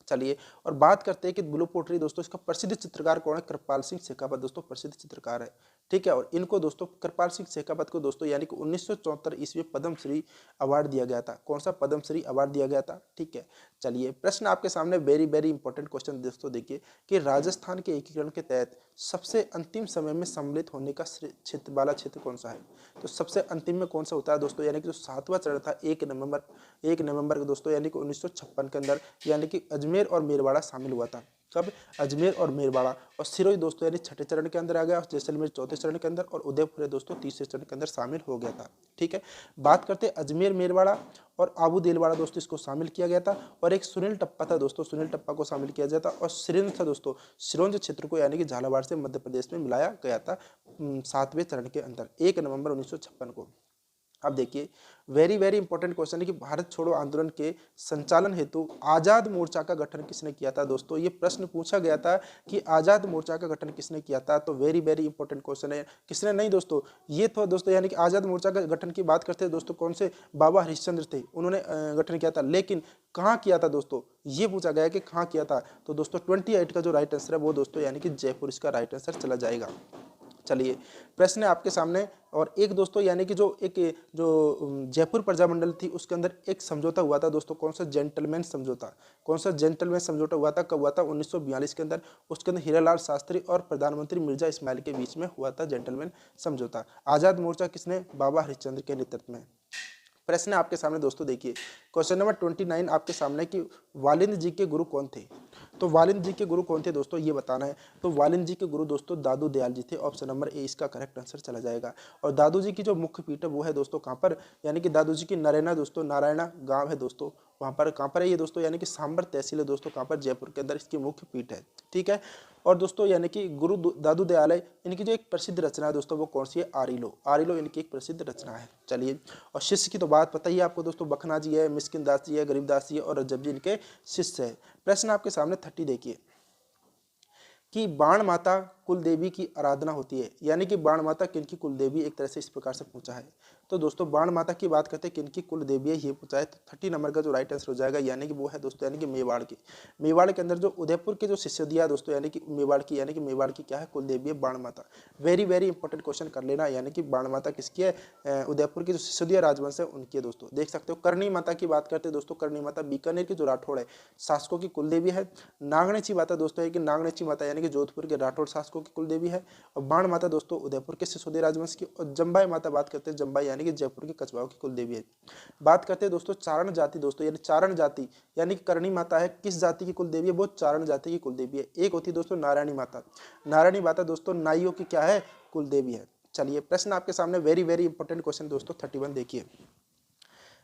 चलिए और बात करते हैं कि ब्लू पोट्री दोस्तों इसका प्रसिद्ध चित्रकार कौन है? कृपाल सिंह शेखावत दोस्तों प्रसिद्ध चित्रकार है। ठीक है, और इनको दोस्तों कृपाल सिंह शेखावत को दोस्तों यानी कि 1974 ईस्वी पद्मश्री अवार्ड दिया गया था। कौन सा? पद्मश्री अवार्ड दिया गया था। ठीक है, चलिए प्रश्न आपके सामने वेरी वेरी इंपॉर्टेंट क्वेश्चन दोस्तों, देखिए कि राजस्थान के एकीकरण के तहत सबसे अंतिम समय में सम्मिलित होने का क्षेत्र वाला क्षेत्र कौन सा है? तो सबसे अंतिम में कौन सा होता है दोस्तों? यानी कि जो 7वां चरण था 1 नवंबर के दोस्तों यानी कि 1956 के अंदर, यानी कि अजमेर और मेरवाड़ा शामिल हुआ था। कब? अजमेर और मेरवाड़ा। और सिरोही दोस्तों यानी छठे चरण के अंदर आ गया, जैसलमेर चौथे चरण के अंदर, और उदयपुर है दोस्तों तीसरे चरण के अंदर शामिल हो गया था। ठीक है, बात करते अजमेर मेरवाड़ा और आबू देलवाड़ा दोस्तों, इसको शामिल किया गया था। और एक सुनील टप्पा था दोस्तों, सुनील टप्पा को शामिल किया गया था। और सिरोंज था दोस्तों, सिरोंज क्षेत्र को यानी कि झालावाड़ से मध्य प्रदेश में मिलाया गया था 7वें चरण के अंदर 1 नवंबर 1956 को। अब देखिए वेरी वेरी इंपॉर्टेंट क्वेश्चन है कि भारत छोड़ो आंदोलन के संचालन हेतु आजाद मोर्चा का गठन किसने किया था दोस्तों। ये प्रश्न पूछा गया था कि आजाद मोर्चा का गठन किसने किया था, तो वेरी वेरी इंपॉर्टेंट क्वेश्चन है। किसने नहीं दोस्तों, ये तो दोस्तों यानी कि आजाद मोर्चा का गठन की बात करते हैं दोस्तों, कौन से? बाबा हरिश्चंद्र थे, उन्होंने गठन किया था। लेकिन कहाँ किया था दोस्तों, ये पूछा गया कि कहाँ किया था, तो दोस्तों 28 का जो राइट आंसर है वो दोस्तों यानी कि जयपुर इसका राइट आंसर चला जाएगा। चलिए प्रश्न है आपके सामने। और एक दोस्तों यानी कि जो जयपुर प्रजामंडल थी उसके अंदर एक समझौता हुआ था दोस्तों, कौन सा? जेंटलमैन समझौता। कौन सा जेंटलमैन समझौता हुआ था, कब हुआ था? 1942 के अंदर। उसके अंदर हीरालाल शास्त्री और प्रधानमंत्री मिर्जा इस्माइल के बीच में हुआ था जेंटलमैन समझौता। आजाद मोर्चा किसने? बाबा हरिश्चंद्र के नेतृत्व में। प्रश्न है आपके सामने दोस्तों, देखिए क्वेश्चन नंबर 29 आपके सामने कि वालिंद जी के गुरु कौन थे। तो वालिंद जी के गुरु कौन थे दोस्तों, ये बताना है। तो वालिंद जी के गुरु दोस्तों दादू दयाल जी थे। ऑप्शन नंबर ए इसका करेक्ट आंसर चला जाएगा। और दादू जी की जो मुख्य पीठ है वो है दोस्तों कहाँ पर, यानी कि दादू जी की नरैना दोस्तों, नारायणा गांव है दोस्तों, वहाँ पर कहाँ पर है ये दोस्तों, यानी कि सांबर तहसील है दोस्तों, कहाँ पर? जयपुर के अंदर इसकी मुख्य पीठ है। ठीक है, और दोस्तों यानी कि गुरु दादू दयाल है, इनकी जो एक प्रसिद्ध रचना है दोस्तों वो कौन सी है? आरिलो। आरिलो इनकी एक प्रसिद्ध रचना है। चलिए, और शिष्य की तो बात पता ही है आपको दोस्तों, बखना जी है, मिस्किन दास जी है, गरीबदास जी है और रज्जब जी इनके शिष्य है। प्रश्न आपके सामने 30 देखिए कि बाण माता कुल देवी की आराधना होती है, यानी कि बाण माता किनकी कुल देवी, एक तरह से इस प्रकार से पूछा है। तो दोस्तों बाण माता की बात करते हैं किनकी कुल देवी है, ये पूछा है। तो 30 नंबर का जो राइट आंसर हो जाएगा यानी कि वो है दोस्तों यानी कि मेवाड़ की। मेवाड़ के अंदर जो उदयपुर के जो सिसोदिया दोस्तों यानी कि मेवाड़ की, यानी कि मेवाड़ की क्या है? कुल देवी है बाण माता। वेरी वेरी इंपॉर्टेंट क्वेश्चन कर लेना, यानी कि बाण माता किसकी है? उदयपुर की जो सिसोदिया राजवंश है उनकी है दोस्तों। देख सकते हो करणी माता की बात करते हैं दोस्तों, करणी माता बीकानेर की जो राठौड़ है शासकों की कुल देवी है। नागणेची माता दोस्तों है कि नागणेची माता यानी कि जोधपुर के राठौड़ शासकों की कुल देवी है। और बाण माता दोस्तों उदयपुर के सिसोदिया राजवंश की। और जम्बाई माता बात करते हैं, जम्बाई यानी कि जयपुर के कछवाओं की कुल देवी है। बात करते हैं दोस्तों चारण जाति दोस्तों, यानी चारण जाति यानी कि करणी माता है किस जाति की कुल देवी है? वो चारण जाति की कुल देवी है। एक होती है दोस्तों नारायणी माता। नारायणी माता दोस्तों नाइयों की क्या है? कुल देवी है। चलिए प्रश्न आपके सामने वेरी वेरी इंपॉर्टेंट क्वेश्चन दोस्तों 31 देखिए,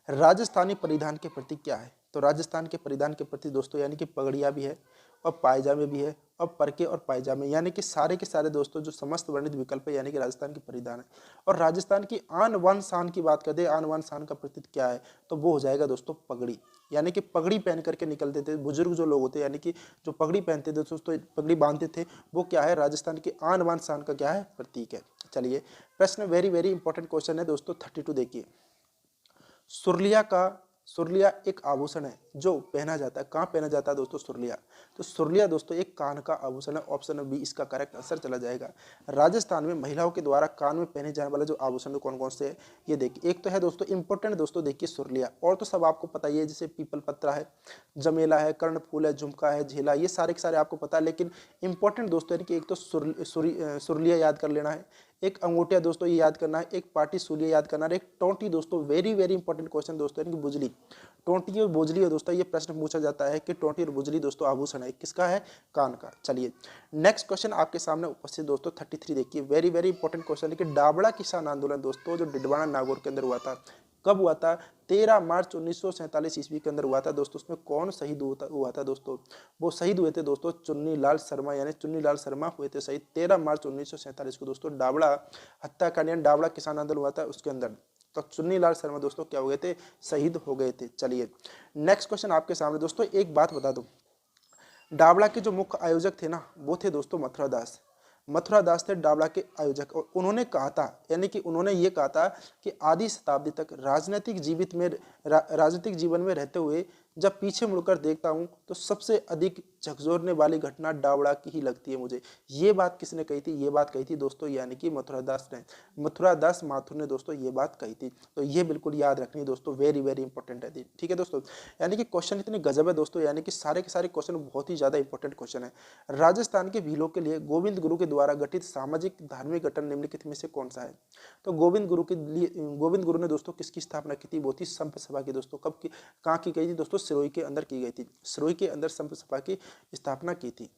राजस्थानी परिधान के प्रतीक क्या है? तो राजस्थान के परिधान के प्रति दोस्तों यानी कि पगड़िया भी है और पायजामे भी है और परके और पायजामे, यानी कि सारे के सारे दोस्तों जो समस्त वर्णित विकल्प है यानी कि राजस्थान की परिधान है। और राजस्थान की आन बान शान की बात करते हैं, आन बान शान का प्रतीक क्या है? तो वो हो जाएगा दोस्तों पगड़ी, यानी कि पगड़ी पहन करके निकलते थे बुजुर्ग जो लोग होते हैं, यानी कि जो पगड़ी पहनते थे दोस्तों, पगड़ी बांधते थे, वो क्या है? राजस्थान की आन बान शान का क्या है? प्रतीक है। चलिए प्रश्न वेरी वेरी इंपॉर्टेंट क्वेश्चन है दोस्तों 32 देखिए, सुरलिया एक आभूषण है जो पहना जाता है, कहाँ पहना जाता है दोस्तों? सुरलिया। तो सुरलिया दोस्तों एक कान का आभूषण है। ऑप्शन बी इसका करेक्ट आंसर चला जाएगा। राजस्थान में महिलाओं के द्वारा कान में पहने जाने वाले जो आभूषण कौन कौन से है ये देखिए, एक तो है दोस्तों इंपॉर्टेंट दोस्तों देखिए सुरलिया, और तो सब आपको पता ही है, जैसे पीपल पत्रा है, जमेला है, कर्णफूल है, झुमका है, झेला, ये सारे के सारे आपको पता है। लेकिन इंपॉर्टेंट दोस्तों यानी कि एक तो सुरलिया याद कर लेना है, एक अंगूठिया दोस्तों ये याद करना है, एक पाटी सूलिया याद करना है, एक टोंटी दोस्तों वेरी वेरी इंपॉर्टेंट क्वेश्चन दोस्तों यानी कि बुजली। टोंटी और बुजली है दोस्तों, ये प्रश्न पूछा जाता है कि टोंटी और बुजली दोस्तों आभूषण है किसका है? कान का। चलिए नेक्स्ट क्वेश्चन आपके सामने उपस्थित दोस्तों 33 देखिए, वेरी वेरी इंपॉर्टेंट क्वेश्चन है कि डाबड़ा किसान आंदोलन दोस्तों जो डिडवाना नागौर के अंदर हुआ था, कब हुआ था? 13 मार्च 1947 ईस्वी के अंदर हुआ था दोस्तों। उसमें कौन शहीद हुआ था दोस्तों? वो शहीद हुए थे दोस्तों चुन्नीलाल शर्मा, यानी चुन्नीलाल शर्मा हुए थे शहीद 13 मार्च 1947 को दोस्तों। डाबड़ा हत्याकांड यानी डाबड़ा किसान आंदोलन हुआ था उसके अंदर, तो चुन्नीलाल शर्मा दोस्तों क्या हो गए थे? शहीद हो गए थे। चलिए नेक्स्ट क्वेश्चन आपके सामने दोस्तों, एक बात बता दूं, डाबड़ा के जो मुख्य आयोजक थे ना वो थे दोस्तों मथुरा दास। मथुरा दास थे डाबड़ा के आयोजक, और उन्होंने कहा था, यानी कि उन्होंने ये कहा था कि आधी शताब्दी तक राजनीतिक जीवन में रहते हुए जब पीछे मुड़कर देखता हूं तो सबसे अधिक झकझोरने वाली घटना डाबड़ा की ही लगती है मुझे। ये बात किसने कही थी? ये बात कही थी दोस्तों यानी कि मथुरा दास ने, मथुरा दास माथुर ने दोस्तों ये बात कही थी। तो ये बिल्कुल याद रखनी है दोस्तों, वेरी वेरी इंपॉर्टेंट है। ठीक है दोस्तों, यानी कि क्वेश्चन इतने गजब है दोस्तों, यानी कि सारे के सारे क्वेश्चन बहुत ही ज्यादा इंपॉर्टेंट क्वेश्चन है। राजस्थान के भीलों के लिए गोविंद गुरु के द्वारा गठित सामाजिक धार्मिक गठन निम्नलिखित में से कौन सा है? तो गोविंद गुरु ने दोस्तों किसकी स्थापना की थी? वो थी संप सभा की दोस्तों। कब की, कहाँ की गई थी दोस्तों? सिरोही के अंदर की गई थी। सिरोही के अंदर संपर्क सभा की स्थापना की थी।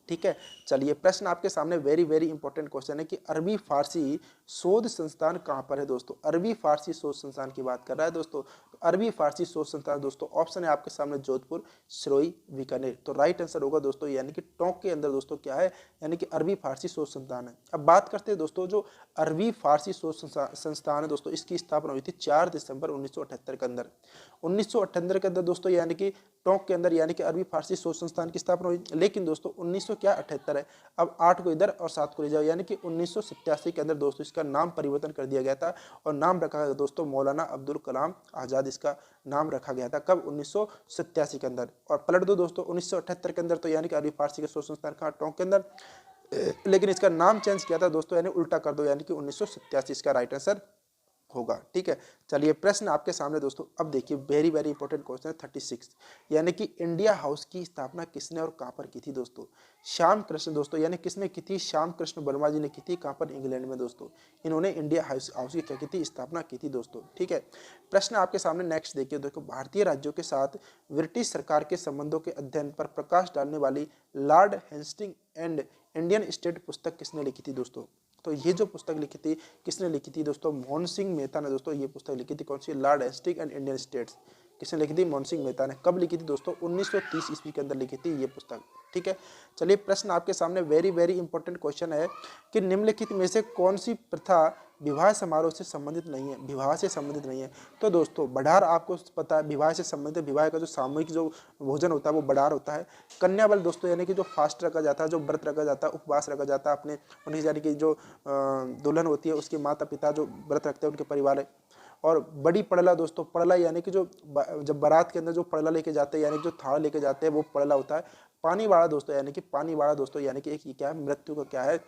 ठीक है, चलिए प्रश्न आपके सामने वेरी वेरी इंपॉर्टेंट क्वेश्चन है कि अरबी फारसी शोध संस्थान कहाँ पर है दोस्तों। अरबी फारसी शोध संस्थान की बात कर रहा है दोस्तों। तो अरबी फारसी शोध संस्थान दोस्तों ऑप्शन है आपके सामने जोधपुर, सिरोही, बीकानेर। तो राइट आंसर होगा दोस्तों यानी कि टोंक के अंदर दोस्तों क्या है, यानी कि अरबी फारसी शोध संस्थान है। अब बात करते हैं दोस्तों जो अरबी फारसी शोध संस्थान है दोस्तों, इसकी स्थापना हुई थी 4 दिसंबर 1978 के अंदर। 1978 के अंदर दोस्तों यानी कि टोंक के अंदर यानी कि अरबी फारसी शोध संस्थान की स्थापना हुई। लेकिन दोस्तों 1978 है, अब 8 को इधर और 7 को ले जाओ, यानी कि 1987 के अंदर दोस्तों इसका नाम परिवर्तन कर दिया गया था और नाम रखा गया दोस्तों मौलाना अब्दुल कलाम आज़ाद, इसका नाम रखा गया था। कब? 1987 के अंदर। और पलट दो दोस्तों 1978 के अंदर, तो यानी कि अरबी फारसी के शोध संस्थान कहाँ? टोंक के अंदर। लेकिन इसका नाम चेंज किया था दोस्तों, यानी उल्टा कर दो, यानी कि 1987 इसका राइट आंसर होगा। ठीक है, चलिए प्रश्न आपके सामने दोस्तों अब देखिए वेरी वेरी इंपॉर्टेंट क्वेश्चन है 36, यानी कि इंडिया हाउस की स्थापना किसने और कहां पर की थी दोस्तों? श्याम कृष्ण दोस्तों, यानी किसने की थी? श्याम कृष्ण वर्मा जी ने की थी। कहां पर? इंग्लैंड में दोस्तों। इन्होंने इंडिया हाउस की क्या की थी? स्थापना की थी दोस्तों। ठीक है, प्रश्न आपके सामने नेक्स्ट देखिए, देखो भारतीय राज्यों के साथ ब्रिटिश सरकार के संबंधों के अध्ययन पर प्रकाश डालने वाली Lord Hasting and Indian state पुस्तक किसने लिखी थी दोस्तों? तो ये जो पुस्तक लिखी थी किसने लिखी थी दोस्तों? मोहन सिंह मेहता ने दोस्तों ये पुस्तक लिखी थी। कौन सी? Lord Hasting and Indian states. किसने लिखी थी? मोहन सिंह मेहता ने। कब लिखी थी दोस्तों? 1930 ईस्वी के अंदर लिखी थी ये पुस्तक। ठीक है, चलिए प्रश्न आपके सामने वेरी वेरी इंपॉर्टेंट क्वेश्चन है कि निम्नलिखित में से कौन सी प्रथा विवाह समारोह से संबंधित नहीं है? विवाह से संबंधित नहीं है। तो दोस्तों बड़ार आपको पता है विवाह से संबंधित, विवाह का जो सामूहिक जो भोजन होता है वो बड़ार होता है। कन्या बल दोस्तों यानी कि जो फास्ट रखा जाता है, जो व्रत रखा जाता है, उपवास रखा जाता है अपने उनकी, यानी कि जो दुल्हन होती है उसके माता पिता जो व्रत रखते हैं उनके परिवार है। और बड़ी पड़ला दोस्तों, पड़ला यानी कि जो जब बारात के अंदर जो पड़ला लेके जाते हैं, यानी कि जो थाल लेके जाते हैं वो पड़ला होता है। पानी वाला दोस्तों यानी कि पानी वाला दोस्तों यानी कि एक क्या है? मृत्यु का क्या है?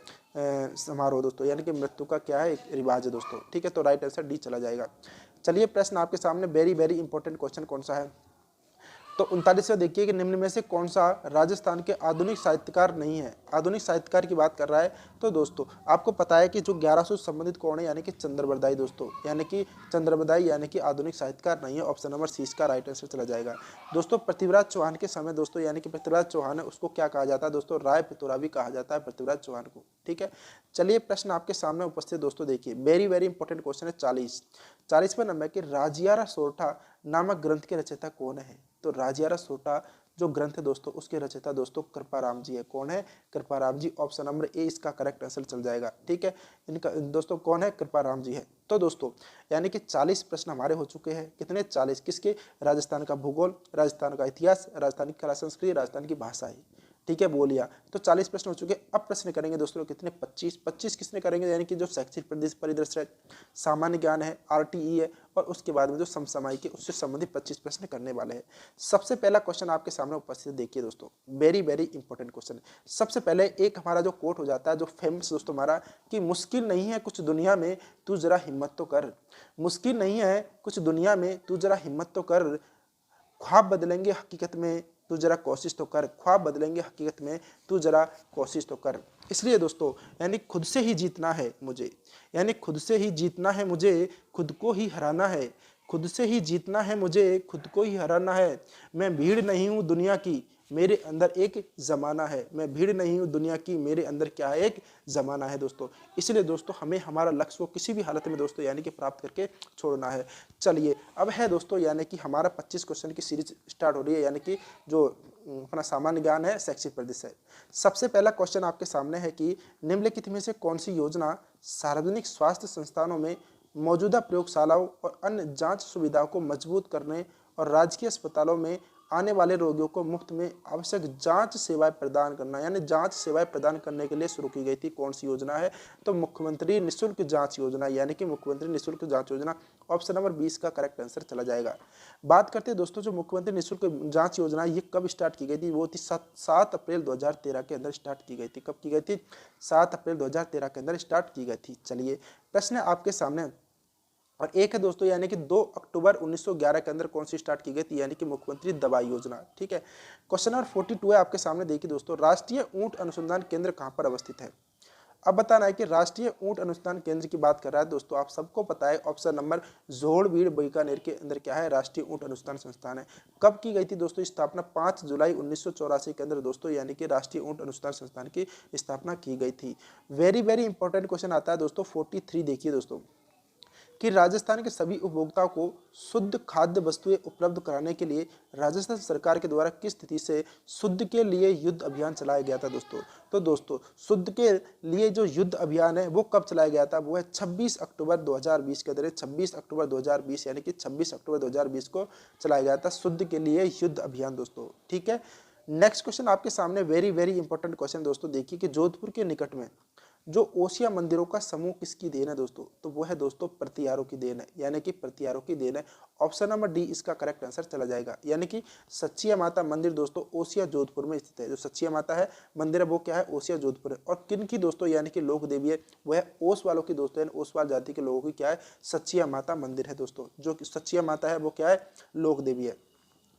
समारोह दोस्तों, यानी कि मृत्यु का क्या है? एक रिवाज है दोस्तों। ठीक है, तो राइट आंसर डी चला जाएगा। चलिए प्रश्न आपके सामने वेरी वेरी इंपॉर्टेंट क्वेश्चन कौन सा है? तो 39वां देखिए कि निम्न में से कौन सा राजस्थान के आधुनिक साहित्यकार नहीं है? आधुनिक साहित्यकार की बात कर रहा है। तो दोस्तों आपको पता है कि जो 1100 से संबंधित कौन है? यानी कि चंद्रबरदाई दोस्तों, यानी कि चंद्रबरदाई यानी कि आधुनिक साहित्यकार नहीं है। ऑप्शन नंबर सी इसका राइट आंसर चला जाएगा। दोस्तों पृथ्वीराज चौहान के समय दोस्तों, यानी कि पृथ्वीराज चौहान है उसको क्या कहा जाता है दोस्तों? राय पितौरा भी कहा जाता है पृथ्वीराज चौहान को। ठीक है, चलिए प्रश्न आपके सामने उपस्थित दोस्तों देखिए वेरी वेरी इंपॉर्टेंट क्वेश्चन है 40वें नंबर के राजियारा सोरठा नामक ग्रंथ के रचयिता कौन है? तो राजियारा सोरठा जो ग्रंथ है दोस्तों उसके रचयिता दोस्तों कृपाराम जी है। कौन है? कृपाराम जी। ऑप्शन नंबर ए इसका करेक्ट आंसर चल जाएगा। ठीक है, इनका दोस्तों कौन है? कृपाराम जी है। तो दोस्तों यानी कि 40 प्रश्न हमारे हो चुके हैं। कितने? 40। किसके? राजस्थान का भूगोल, राजस्थान का इतिहास, राजस्थान की कला संस्कृति, राजस्थान की भाषा है। ठीक है, बोलिया। तो 40 प्रश्न हो चुके। अब प्रश्न करेंगे दोस्तों कितने? 25 किसने करेंगे? यानी कि जो शैक्षिक परिदृश्य है, सामान्य ज्ञान है, आरटीई है, और उसके बाद में जो समसामयिक है उससे संबंधित 25 प्रश्न करने वाले हैं। सबसे पहला क्वेश्चन आपके सामने उपस्थित देखिए दोस्तों, वेरी वेरी इंपॉर्टेंट क्वेश्चन है। सबसे पहले एक हमारा जो कोट हो जाता है जो फेमस दोस्तों हमारा, कि मुश्किल नहीं है कुछ दुनिया में तू जरा हिम्मत तो कर। मुश्किल नहीं है कुछ दुनिया में तू जरा हिम्मत तो कर, ख्वाब बदलेंगे हकीकत में तू जरा कोशिश तो कर। ख्वाब बदलेंगे हकीकत में तू जरा कोशिश तो कर। इसलिए दोस्तों यानी खुद से ही जीतना है मुझे, यानी खुद से ही जीतना है मुझे, खुद को ही हराना है। खुद से ही जीतना है मुझे, खुद को ही हराना है। मैं भीड़ नहीं हूँ दुनिया की, मेरे अंदर एक ज़माना है। मैं भीड़ नहीं हूँ दुनिया की, मेरे अंदर क्या है? एक ज़माना है दोस्तों। इसलिए दोस्तों हमें हमारा लक्ष्य को किसी भी हालत में दोस्तों यानी कि प्राप्त करके छोड़ना है। चलिए अब है दोस्तों यानी कि हमारा 25 क्वेश्चन की सीरीज स्टार्ट हो रही है, यानी कि जो अपना सामान्य ज्ञान है, शैक्षिक परिदृश्य है। सबसे पहला क्वेश्चन आपके सामने है कि निम्नलिखित में से कौन सी योजना सार्वजनिक स्वास्थ्य संस्थानों में मौजूदा प्रयोगशालाओं और अन्य जांच सुविधाओं को मजबूत करने और राजकीय अस्पतालों में आने वाले रोगियों को मुफ्त में आवश्यक जांच सेवाएं प्रदान करना, यानी जांच सेवाएं प्रदान करने के लिए शुरू की गई थी? कौन सी योजना है? तो मुख्यमंत्री निःशुल्क जांच योजना, यानी कि मुख्यमंत्री निःशुल्क जांच योजना। ऑप्शन नंबर 20 का करेक्ट आंसर चला जाएगा। बात करते हैं दोस्तों जो मुख्यमंत्री निःशुल्क जांच योजना ये कब स्टार्ट की गई थी? वो थी 7 अप्रैल 2013 के अंदर स्टार्ट की गई थी। कब की गई थी? 7 अप्रैल 2013 के अंदर स्टार्ट की गई थी। चलिए प्रश्न आपके सामने और एक है दोस्तों यानी कि 2 अक्टूबर 1911 के अंदर कौन सी स्टार्ट की गई थी? यानी कि मुख्यमंत्री दवाई योजना। ठीक है, क्वेश्चन नंबर 42 है आपके सामने देखिए दोस्तों, राष्ट्रीय ऊंट अनुसंधान केंद्र कहां पर अवस्थित है? अब बताना है कि राष्ट्रीय ऊंट अनुसंधान केंद्र की बात कर रहा है दोस्तों, आप सबको पता है ऑप्शन नंबर जोड़बीड़ बीकानेर के अंदर क्या है, राष्ट्रीय ऊंट अनुसंधान संस्थान है। कब की गई थी दोस्तों स्थापना, 5 जुलाई 1984 के अंदर दोस्तों, यानी कि राष्ट्रीय ऊंट अनुसंधान संस्थान की स्थापना की गई थी। वेरी वेरी इंपॉर्टेंट क्वेश्चन आता है दोस्तों 43, देखिए दोस्तों कि राजस्थान के सभी उपभोक्ताओं को शुद्ध खाद्य वस्तुएं उपलब्ध कराने के लिए राजस्थान सरकार के द्वारा किस तिथि से शुद्ध के लिए युद्ध अभियान चलाया गया था दोस्तों। तो दोस्तों शुद्ध के लिए जो युद्ध अभियान है वो कब चलाया गया था, वो है 26 अक्टूबर 2020 के अंदर, 26 अक्टूबर 2020 यानी कि 26 अक्टूबर 2020 को चलाया गया था शुद्ध के लिए युद्ध अभियान दोस्तों। ठीक है, नेक्स्ट क्वेश्चन आपके सामने वेरी वेरी इंपॉर्टेंट क्वेश्चन दोस्तों, देखिए कि जोधपुर के निकट में जो ओसिया मंदिरों का समूह किसकी देन है दोस्तों, तो वो है दोस्तों प्रतिहारों की देन है, यानी कि प्रतिहारों की देन है। ऑप्शन नंबर डी इसका करेक्ट आंसर चला जाएगा, यानी कि सच्चिया माता मंदिर दोस्तों ओसिया जोधपुर में स्थित है। जो सच्चिया माता है मंदिर है वो क्या है, ओसिया जोधपुर है। और किन की दोस्तों, यानी कि लोक देवी है, वो है ओस वालों की दोस्तों, यानी ओसवाल जाति के लोगों की क्या है, सच्चिया माता मंदिर है दोस्तों। जो सच्चिया माता है वो क्या है, लोक देवी है।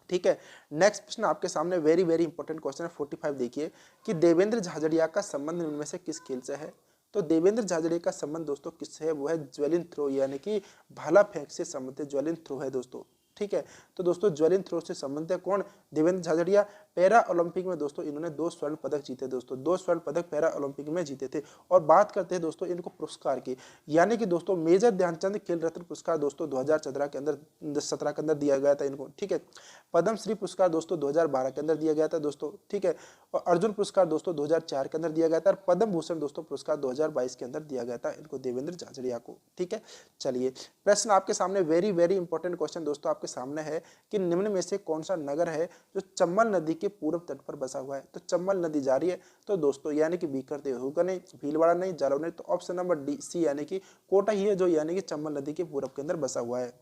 ठीक है, नेक्स्ट प्रश्न आपके सामने वेरी वेरी इंपॉर्टेंट क्वेश्चन है 45, देखिए कि देवेंद्र झाझड़िया का संबंध इनमें से किस खेल से है। तो देवेंद्र झाझड़िया का संबंध दोस्तों किससे है, वो है ज्वेलिन थ्रो, यानी कि भाला फेंक से संबंधित ज्वेलिन थ्रो है दोस्तों। ठीक है, तो दोस्तों ज्वेलिन थ्रो से संबंधित है कौन, देवेंद्र झाझड़िया। पैरा ओलंपिक में दोस्तों इन्होंने 2 स्वर्ण पदक जीते दोस्तों, 2 स्वर्ण पदक पैरा ओलंपिक में जीते थे। और बात करते हैं दोस्तों इनको पुरस्कार की, यानी कि दोस्तों मेजर ध्यानचंद खेल रत्न पुरस्कार दोस्तों 2017 के अंदर 17 के अंदर दिया गया था इनको। ठीक है, पद्म श्री पुरस्कार दोस्तों 2012 के अंदर दिया गया था दोस्तों। ठीक है, और अर्जुन पुरस्कार दोस्तों 2004 के अंदर दिया गया था, और पद्म भूषण दोस्तों पुरस्कार 2022 के अंदर दिया गया था इनको, देवेंद्र झाझड़िया को। ठीक है, चलिए प्रश्न आपके सामने वेरी वेरी इंपॉर्टेंट क्वेश्चन दोस्तों आपके सामने है कि निम्न में से कौन सा नगर है जो चंबल नदी के पूर्व तट पर बसा हुआ है। तो चंबल नदी जा रही है तो दोस्तों यानी कि बीकर देहूगा नहीं, भीलवाड़ा नहीं, जालौर नहीं, तो ऑप्शन नंबर डी सी यानी कि कोटा ही है जो यानी कि चंबल नदी के पूर्व के अंदर बसा हुआ है।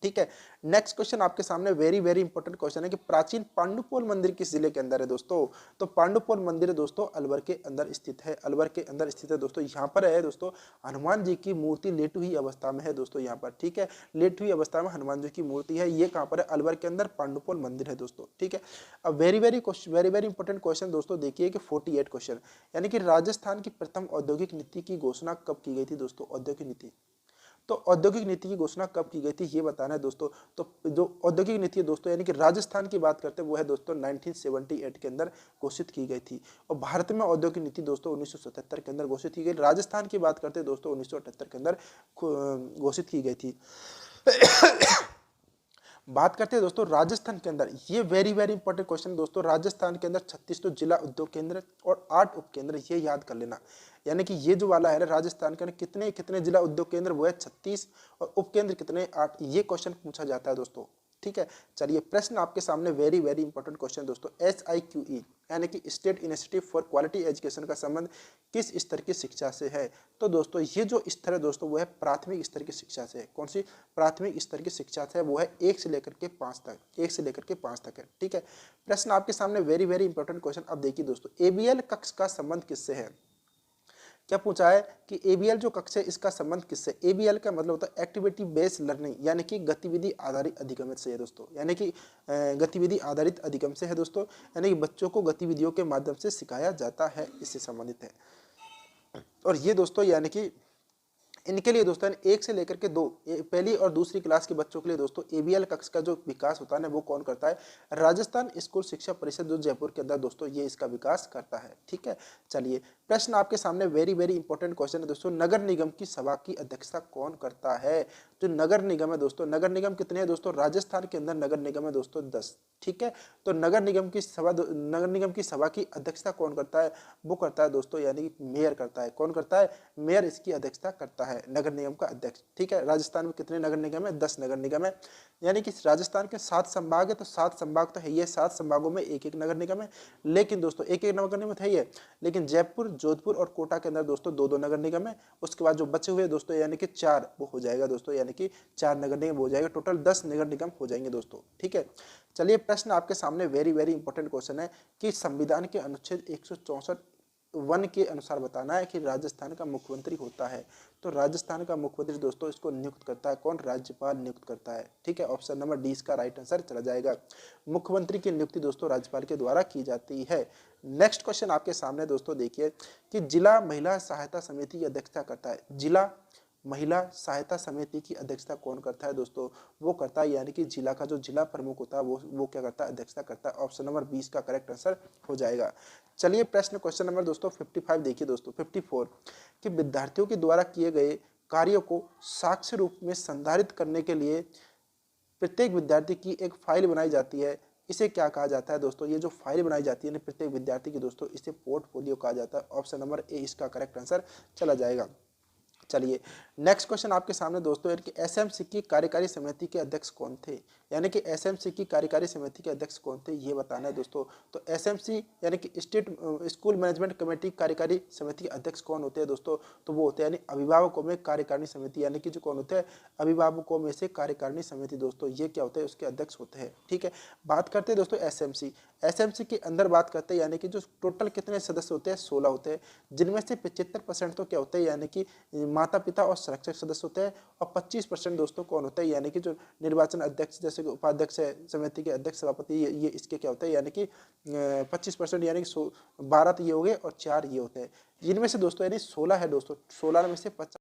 ठीक है, नेक्स्ट क्वेश्चन आपके सामने वेरी वेरी इंपॉर्टेंट क्वेश्चन है कि प्राचीन पांडुपोल मंदिर किस जिले के अंदर है दोस्तों। तो पांडुपोल मंदिर दोस्तों अलवर के अंदर स्थित है, अलवर के अंदर स्थित है दोस्तों। यहाँ पर है दोस्तों हनुमान जी की मूर्ति लेटी हुई अवस्था में है दोस्तों, यहाँ पर। ठीक है, लेटी हुई अवस्था में हनुमान जी की मूर्ति है, ये कहाँ पर है, अलवर के अंदर पांडुपोल मंदिर है दोस्तों। ठीक है, अब वेरी वेरी इंपॉर्टेंट क्वेश्चन दोस्तों देखिए कि 48 क्वेश्चन, यानी कि राजस्थान की प्रथम औद्योगिक नीति की घोषणा कब की गई थी दोस्तों। औद्योगिक नीति, तो औद्योगिक नीति की घोषणा कब की गई थी ये बताना है दोस्तों। तो जो औद्योगिक नीति है दोस्तों यानी कि राजस्थान की बात करते हैं वो है दोस्तों 1978 के अंदर घोषित की गई थी। और भारत में औद्योगिक नीति दोस्तों 1977 के अंदर घोषित की गई। राजस्थान की बात करते हैं दोस्तों 1978 के अंदर घोषित की गई थी। बात करते हैं दोस्तों राजस्थान के अंदर, ये वेरी वेरी इंपॉर्टेंट क्वेश्चन दोस्तों, राजस्थान के अंदर 36 तो जिला उद्योग केंद्र और 8 उपकेंद्र, ये याद कर लेना। यानी कि ये जो वाला है राजस्थान के अंदर कितने कितने जिला उद्योग केंद्र, वो है 36 और उपकेंद्र कितने 8, ये क्वेश्चन पूछा जाता है दोस्तों। ठीक है, चलिए प्रश्न आपके सामने वेरी वेरी इंपॉर्टेंट क्वेश्चन दोस्तों, SIQE यानी कि state institute for quality education का संबंध किस स्तर की शिक्षा से है। तो दोस्तों ये जो स्तर है दोस्तों वो है प्राथमिक स्तर की शिक्षा से है। कौन सी प्राथमिक स्तर की शिक्षा से है, वो है 1 से लेकर के 5 तक, 1 से लेकर के 5 तक है। ठीक है, प्रश्न आपके सामने वेरी वेरी इंपॉर्टेंट क्वेश्चन। अब देखिए दोस्तों ABL कक्ष का संबंध किससे है। क्या पूछा है कि ABL जो कक्ष है इसका संबंध किससे। ABL का मतलब होता है एक्टिविटी बेस्ड लर्निंग, यानी कि गतिविधि आधारित अधिगम से है दोस्तों, यानी कि गतिविधि आधारित अधिगम से है दोस्तों, यानी कि बच्चों को गतिविधियों के माध्यम से सिखाया जाता है, इससे संबंधित है। और ये दोस्तों यानी कि इनके लिए दोस्तों 1 से लेकर के 2 पहली और दूसरी क्लास के बच्चों के लिए दोस्तों ABL कक्ष का जो विकास होता है ना वो कौन करता है, राजस्थान स्कूल शिक्षा परिषद जो जयपुर के अंदर दोस्तों ये इसका विकास करता है। ठीक है, चलिए प्रश्न आपके सामने वेरी वेरी इंपॉर्टेंट क्वेश्चन है दोस्तों, नगर निगम की सभा की अध्यक्षता कौन करता है। जो नगर निगम है दोस्तों, नगर निगम कितने हैं दोस्तों, राजस्थान के अंदर नगर निगम है दोस्तों 10। ठीक है, तो नगर निगम की सभा की अध्यक्षता कौन करता है, वो करता है दोस्तों यानी कि मेयर करता है। कौन करता है, मेयर इसकी अध्यक्षता करता है, नगर निगम का अध्यक्ष। ठीक है, राजस्थान में कितने नगर निगम है, 10 नगर निगम है। यानी कि राजस्थान के 7 संभाग है, तो 7 संभाग तो है, ये 7 संभागों में एक एक नगर निगम है। लेकिन दोस्तों एक एक नगर निगम है ये, लेकिन जयपुर, जोधपुर और कोटा के अंदर दोस्तों 2-2 नगर निगम है। उसके बाद जो बचे हुए दोस्तों यानी कि 4 वो हो जाएगा दोस्तों, यानी कि 4 नगर निगम हो जाएगा, टोटल 10 नगर निगम हो जाएंगे दोस्तों। ठीक है, चलिए प्रश्न आपके सामने वेरी वेरी इंपॉर्टेंट क्वेश्चन है कि संविधान के अनुच्छेद 164 1 के अनुसार बताना है कि राजस्थान का मुख्यमंत्री होता है। तो राजस्थान का मुख्यमंत्री दोस्तों इसको नियुक्त करता है कौन? राज्यपाल नियुक्त करता है। ठीक है, ऑप्शन नंबर डी इसका राइट आंसर चला जाएगा। मुख्यमंत्री की नियुक्ति दोस्तों राज्यपाल के द्वारा की जाती है। नेक्स्ट क्वेश्चन आपके सामने दोस्तों देखिए कि जिला महिला सहायता समिति की अध्यक्षता करता है। जिला महिला सहायता समिति की अध्यक्षता कौन करता है दोस्तों? वो करता है यानी कि जिला का जो जिला प्रमुख होता है वो क्या करता है? अध्यक्षता करता है। ऑप्शन नंबर 20 का करेक्ट आंसर हो जाएगा। चलिए क्वेश्चन नंबर दोस्तों 55 देखिए दोस्तों 54 कि विद्यार्थियों के द्वारा किए गए कार्यों को साक्ष्य रूप में संधारित करने के लिए प्रत्येक विद्यार्थी की एक फाइल बनाई जाती है। इसे क्या कहा जाता है दोस्तों? ये जो फाइल बनाई जाती है ना प्रत्येक विद्यार्थी की दोस्तों, इसे पोर्टफोलियो कहा जाता है। ऑप्शन नंबर ए इसका करेक्ट आंसर चला जाएगा। चलिए नेक्स्ट क्वेश्चन आपके सामने दोस्तों है कि एसएमसी की कार्यकारी समिति के अध्यक्ष कौन थे? यानी कि एसएमसी की कार्यकारी समिति के अध्यक्ष कौन थे ये बताना है दोस्तों। तो एसएमसी यानी कि स्टेट स्कूल मैनेजमेंट कमेटी कार्यकारी समिति के अध्यक्ष कौन होते हैं दोस्तों? तो वो होते हैं यानी अभिभावकों में कार्यकारिणी समिति, यानी कि जो कौन होते हैं? अभिभावकों में से कार्यकारिणी समिति दोस्तों, ये क्या होते हैं? उसके अध्यक्ष होते हैं। ठीक है, बात करते हैं दोस्तों एसएमसी के अंदर बात करते हैं यानी कि जो टोटल कितने सदस्य होते हैं? 16 होते हैं, जिनमें से 75% तो क्या होते हैं? यानी कि माता पिता और संरक्षक सदस्य होते हैं, और 25% दोस्तों कौन होता है? यानी कि जो निर्वाचन अध्यक्ष जैसे कि उपाध्यक्ष है, समिति के अध्यक्ष सभापति, ये इसके क्या होते हैं? यानी कि 25% यानी कि 12 तो ये हो गए और 4 ये होते हैं, जिनमें से दोस्तों यानी 16 है दोस्तों, 16 में से 50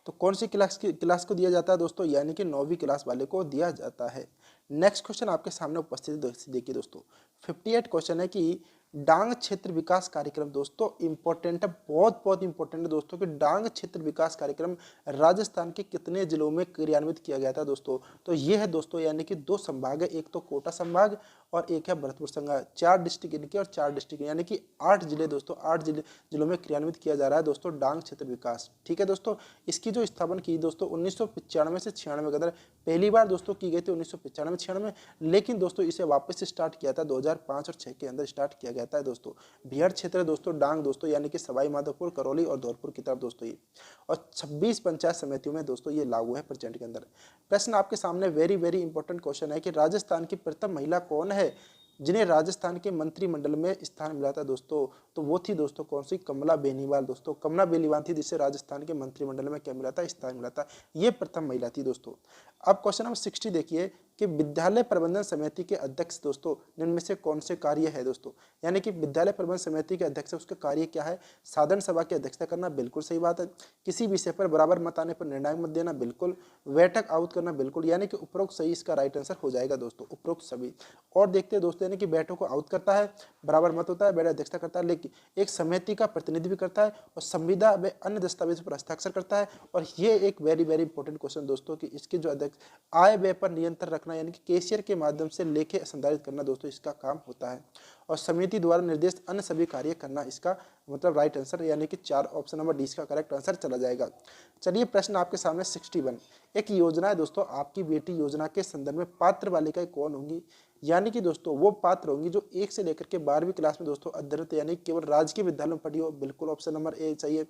तो कौन सी क्लास को दिया जाता है दोस्तों? यानी कि 9वीं क्लास वाले को दिया जाता है। नेक्स्ट क्वेश्चन आपके सामने उपस्थित देखिए दोस्तों 58 क्वेश्चन है कि डांग क्षेत्र विकास कार्यक्रम दोस्तों इंपॉर्टेंट है, बहुत इंपॉर्टेंट है दोस्तों कि डांग क्षेत्र विकास कार्यक्रम राजस्थान के कितने जिलों में क्रियान्वित किया गया था दोस्तों? तो ये है दोस्तों यानी कि 2 संभाग है, एक तो कोटा संभाग और एक है भरतपुर संभाग। 4 डिस्ट्रिक्ट इनके और 4 डिस्ट्रिक्ट यानी कि 8 जिले दोस्तों, 8 जिलों में क्रियान्वित किया जा रहा है दोस्तों डांग क्षेत्र विकास। ठीक है दोस्तों, इसकी जो स्थापना की दोस्तों 1995 से 96 के अंदर पहली बार दोस्तों की गई थी 1995-96, लेकिन दोस्तों इसे वापस से स्टार्ट किया था 2005 और 6 के अंदर स्टार्ट किया गया था दोस्तों। बिहार क्षेत्र दोस्तों डांग दोस्तों यानी कि सवाई माधोपुर, करौली और धौलपुर की तरफ दोस्तों ये, और 26 पंचायत समितियों में दोस्तों ये लागू है प्रेजेंट के अंदर। प्रश्न आपके सामने वेरी इंपॉर्टेंट क्वेश्चन है कि राजस्थान की प्रथम महिला कौन है जिन्हें राजस्थान के मंत्रिमंडल में स्थान मिला था दोस्तों? तो वो थी दोस्तों कौन सी? कमला बेनीवाल दोस्तों, कमला बेनीवाल थी जिससे राजस्थान के मंत्रिमंडल में क्या मिला था? स्थान मिला था। ये प्रथम महिला थी दोस्तों। अब क्वेश्चन नंबर 60 देखिए कि विद्यालय प्रबंधन समिति के अध्यक्ष दोस्तों निम्न में से कौन से कार्य है दोस्तों? यानी कि विद्यालय प्रबंधन समिति के अध्यक्ष उसका कार्य क्या है? साधारण सभा की अध्यक्षता करना, बिल्कुल सही बात है। किसी विषय पर बराबर मत आने पर निर्णय मत देना, बिल्कुल। बैठक आउट करना, बिल्कुल, यानी कि उपरोक्त सही इसका राइट आंसर हो जाएगा दोस्तों, उपरोक्त सभी। और देखते हैं दोस्तों यानी कि बैठक को आउट करता है, बराबर मत होता है, बैठक अध्यक्षता करता है, लेकिन एक समिति का प्रतिनिधि भी करता है और संविदा व अन्य दस्तावेजों पर हस्ताक्षर करता है। और ये एक वेरी इंपॉर्टेंट क्वेश्चन दोस्तों कि इसके जो अध्यक्ष आय व्यय पर नियंत्रण रखना यानी कि कैशियर के माध्यम से लेखे संधारित करना दोस्तों इसका काम होता है, और समिति द्वारा निर्देशित अन्य सभी कार्य करना इसका मतलब राइट आंसर यानी कि 4 ऑप्शन नंबर डी का करेक्ट आंसर चला जाएगा। चलिए प्रश्न आपके सामने 61 एक योजना है दोस्तों आपकी बेटी योजना के संदर्भ में पात्र बालिकाएं कौन होंगी? यानी कि दोस्तों वो पात्र होंगी जो 1 से लेकर के 12वीं क्लास में दोस्तों अध्ययनरत यानी केवल राजकीय विद्यालय में पढ़ी हो, बिल्कुल ऑप्शन नंबर ए चाहिए।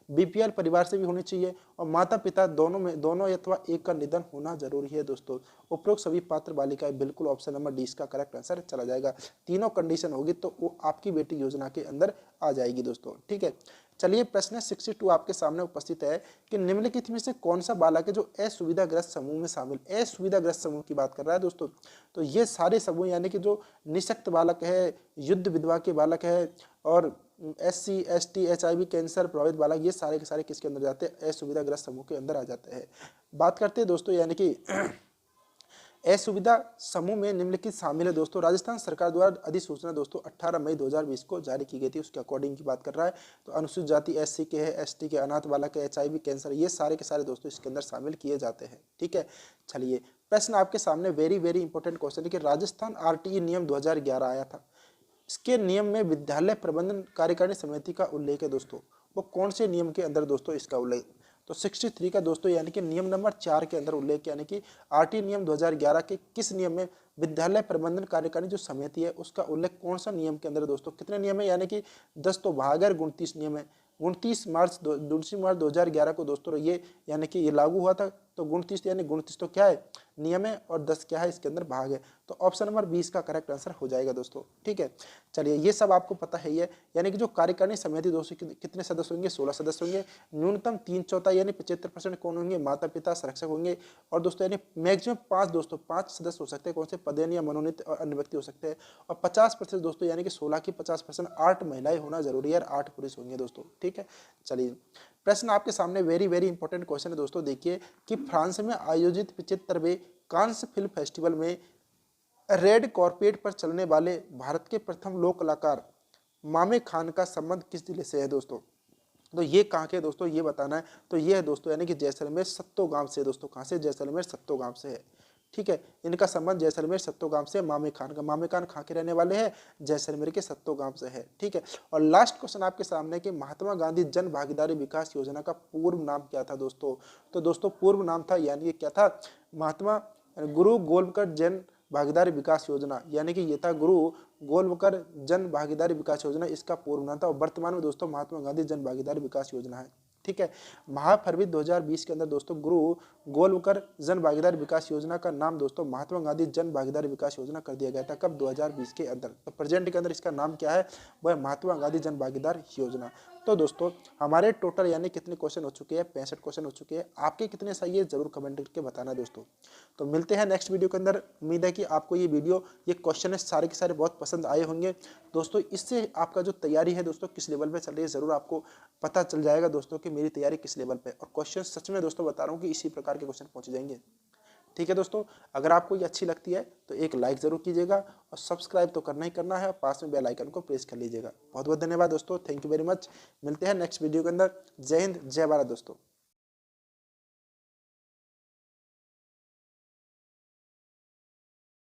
बीपीएल परिवार से भी होनी चाहिए और माता पिता दोनों अथवा एक का निधन होना जरूरी है दोस्तों। उपरोक्त सभी पात्र बालिकाएं, बिल्कुल ऑप्शन नंबर डी का करेक्ट आंसर चला जाएगा। तीनों कंडीशन होगी तो वो आपकी बेटी योजना के अंदर आ जाएगी दोस्तों। ठीक है, चलिए प्रश्न 62 आपके सामने उपस्थित है कि निम्नलिखित में से कौन सा बालक है जो असुविधाग्रस्त समूह में शामिल? असुविधाग्रस्त समूह की बात कर रहा है दोस्तों, तो ये सारे समूह यानी कि जो निशक्त बालक है, युद्ध विधवा के बालक है और SC ST HIV कैंसर प्रभावित बालक, ये सारे के सारे किसके अंदर जाते हैं? असुविधाग्रस्त समूह के अंदर आ जाते हैं। बात करते हैं दोस्तों यानी कि असुविधा समूह में निम्नलिखित शामिल है दोस्तों। राजस्थान सरकार द्वारा अधिसूचना दोस्तों 18 मई 2020 को जारी की गई थी, उसके अकॉर्डिंग की बात कर रहा है। तो अनुसूचित जाति SC के है, ST के, अनाथ बालक है, HIV कैंसर, ये सारे के सारे दोस्तों इसके अंदर शामिल किए जाते हैं। ठीक है, चलिए प्रश्न आपके सामने वेरी इंपॉर्टेंट क्वेश्चन है कि राजस्थान RTE नियम 2011 आया था, इसके नियम में विद्यालय प्रबंधन कार्यकारिणी समिति का उल्लेख है दोस्तों। वो कौन से नियम के अंदर दोस्तों इसका उल्लेख? तो 63 का दोस्तों यानी कि नियम नंबर 4 के अंदर उल्लेख, यानी कि RT नियम 2011 के किस नियम में विद्यालय प्रबंधन कार्यकारिणी जो समिति है उसका उल्लेख कौन सा नियम के अंदर दोस्तों? कितने नियम है? यानी कि 10 तो भाग है, 29 नियम है। 29 मार्च 2011 को दोस्तों ये यानी कि ये लागू हुआ था। तो 29 यानी 29 तो क्या है? नियम है और 10 क्या है? इसके अंदर भाग है। तो ऑप्शन नंबर 20 का करेक्ट आंसर हो जाएगा दोस्तों। ठीक है, चलिए ये सब आपको पता है ही है। यानी कि जो कार्यकारिणी समिति दोस्तों कितने सदस्य होंगे, 16 सदस्य होंगे। न्यूनतम 3/4 यानी 75% कौन होंगे, माता पिता संरक्षक होंगे। और दोस्तों यानी मैक्सिमम 5 दोस्तों 5 सदस्य हो सकते हैं, कौन से पदेन या मनोनीत और अन्य व्यक्ति हो सकते हैं। और 50% दोस्तों यानी कि 16 की 50% 8 महिलाएं होना जरूरी है और 8 पुरुष होंगे दोस्तों। ठीक है, चलिए प्रश्न आपके सामने वेरी वेरी इंपॉर्टेंट क्वेश्चन है दोस्तों। देखिए कि फ्रांस में आयोजित 75वें कांस फिल्म फेस्टिवल में रेड कॉर्पेट पर चलने वाले भारत के प्रथम लोक कलाकार मामे खान का संबंध किस जिले से है दोस्तों। तो ये कहाँ के दोस्तों, ये बताना है। तो ये है दोस्तों यानी कि जैसलमेर सत्तो गांव से दोस्तों। कहाँ से, जैसलमेर सत्तो गांव से है। ठीक है, इनका संबंध जैसलमेर सत्तो गांव से मामे खान का। मामे खान कहाँ के रहने वाले हैं, जैसलमेर के सत्तो गांव से है। ठीक है, और लास्ट क्वेश्चन आपके सामने कि महात्मा गांधी जन भागीदारी विकास योजना का पूर्व नाम क्या था दोस्तों। तो दोस्तों पूर्व नाम था यानी कि क्या था, महात्मा गुरु गोलकर जन भागीदारी विकास योजना, यानी कि ये था गुरु गोलवकर जन भागीदारी विकास योजना, इसका पूर्व नाम था। और वर्तमान में दोस्तों महात्मा गांधी जन भागीदारी विकास योजना है। ठीक है, महाफरवरी 2020 के अंदर दोस्तों गुरु गोलवकर जन भागीदारी विकास योजना का नाम दोस्तों महात्मा गांधी जन भागीदारी विकास योजना कर दिया गया था। कब, 2020 के अंदर। तो प्रेजेंट के अंदर इसका नाम क्या है, वह महात्मा गांधी जन भागीदार योजना। तो दोस्तों हमारे टोटल यानी कितने क्वेश्चन हो चुके हैं, 65 क्वेश्चन हो चुके हैं। आपके कितने सही है जरूर कमेंट करके बताना दोस्तों। तो मिलते हैं नेक्स्ट वीडियो के अंदर। उम्मीद है कि आपको ये वीडियो, ये क्वेश्चन है सारे के सारे बहुत पसंद आए होंगे दोस्तों। इससे आपका जो तैयारी है दोस्तों किस लेवल पे चल रही है जरूर आपको पता चल जाएगा दोस्तों कि मेरी तैयारी किस लेवल पे। और क्वेश्चन सच में दोस्तों बता रहा हूँ कि इसी प्रकार के क्वेश्चन पहुंच जाएंगे। ठीक है दोस्तों, अगर आपको ये अच्छी लगती है तो एक लाइक जरूर कीजिएगा और सब्सक्राइब तो करना ही करना है, पास में बेल आइकन को प्रेस कर लीजिएगा। बहुत बहुत धन्यवाद दोस्तों, थैंक यू वेरी मच। मिलते हैं नेक्स्ट वीडियो के अंदर। जय हिंद, जय भारत दोस्तों।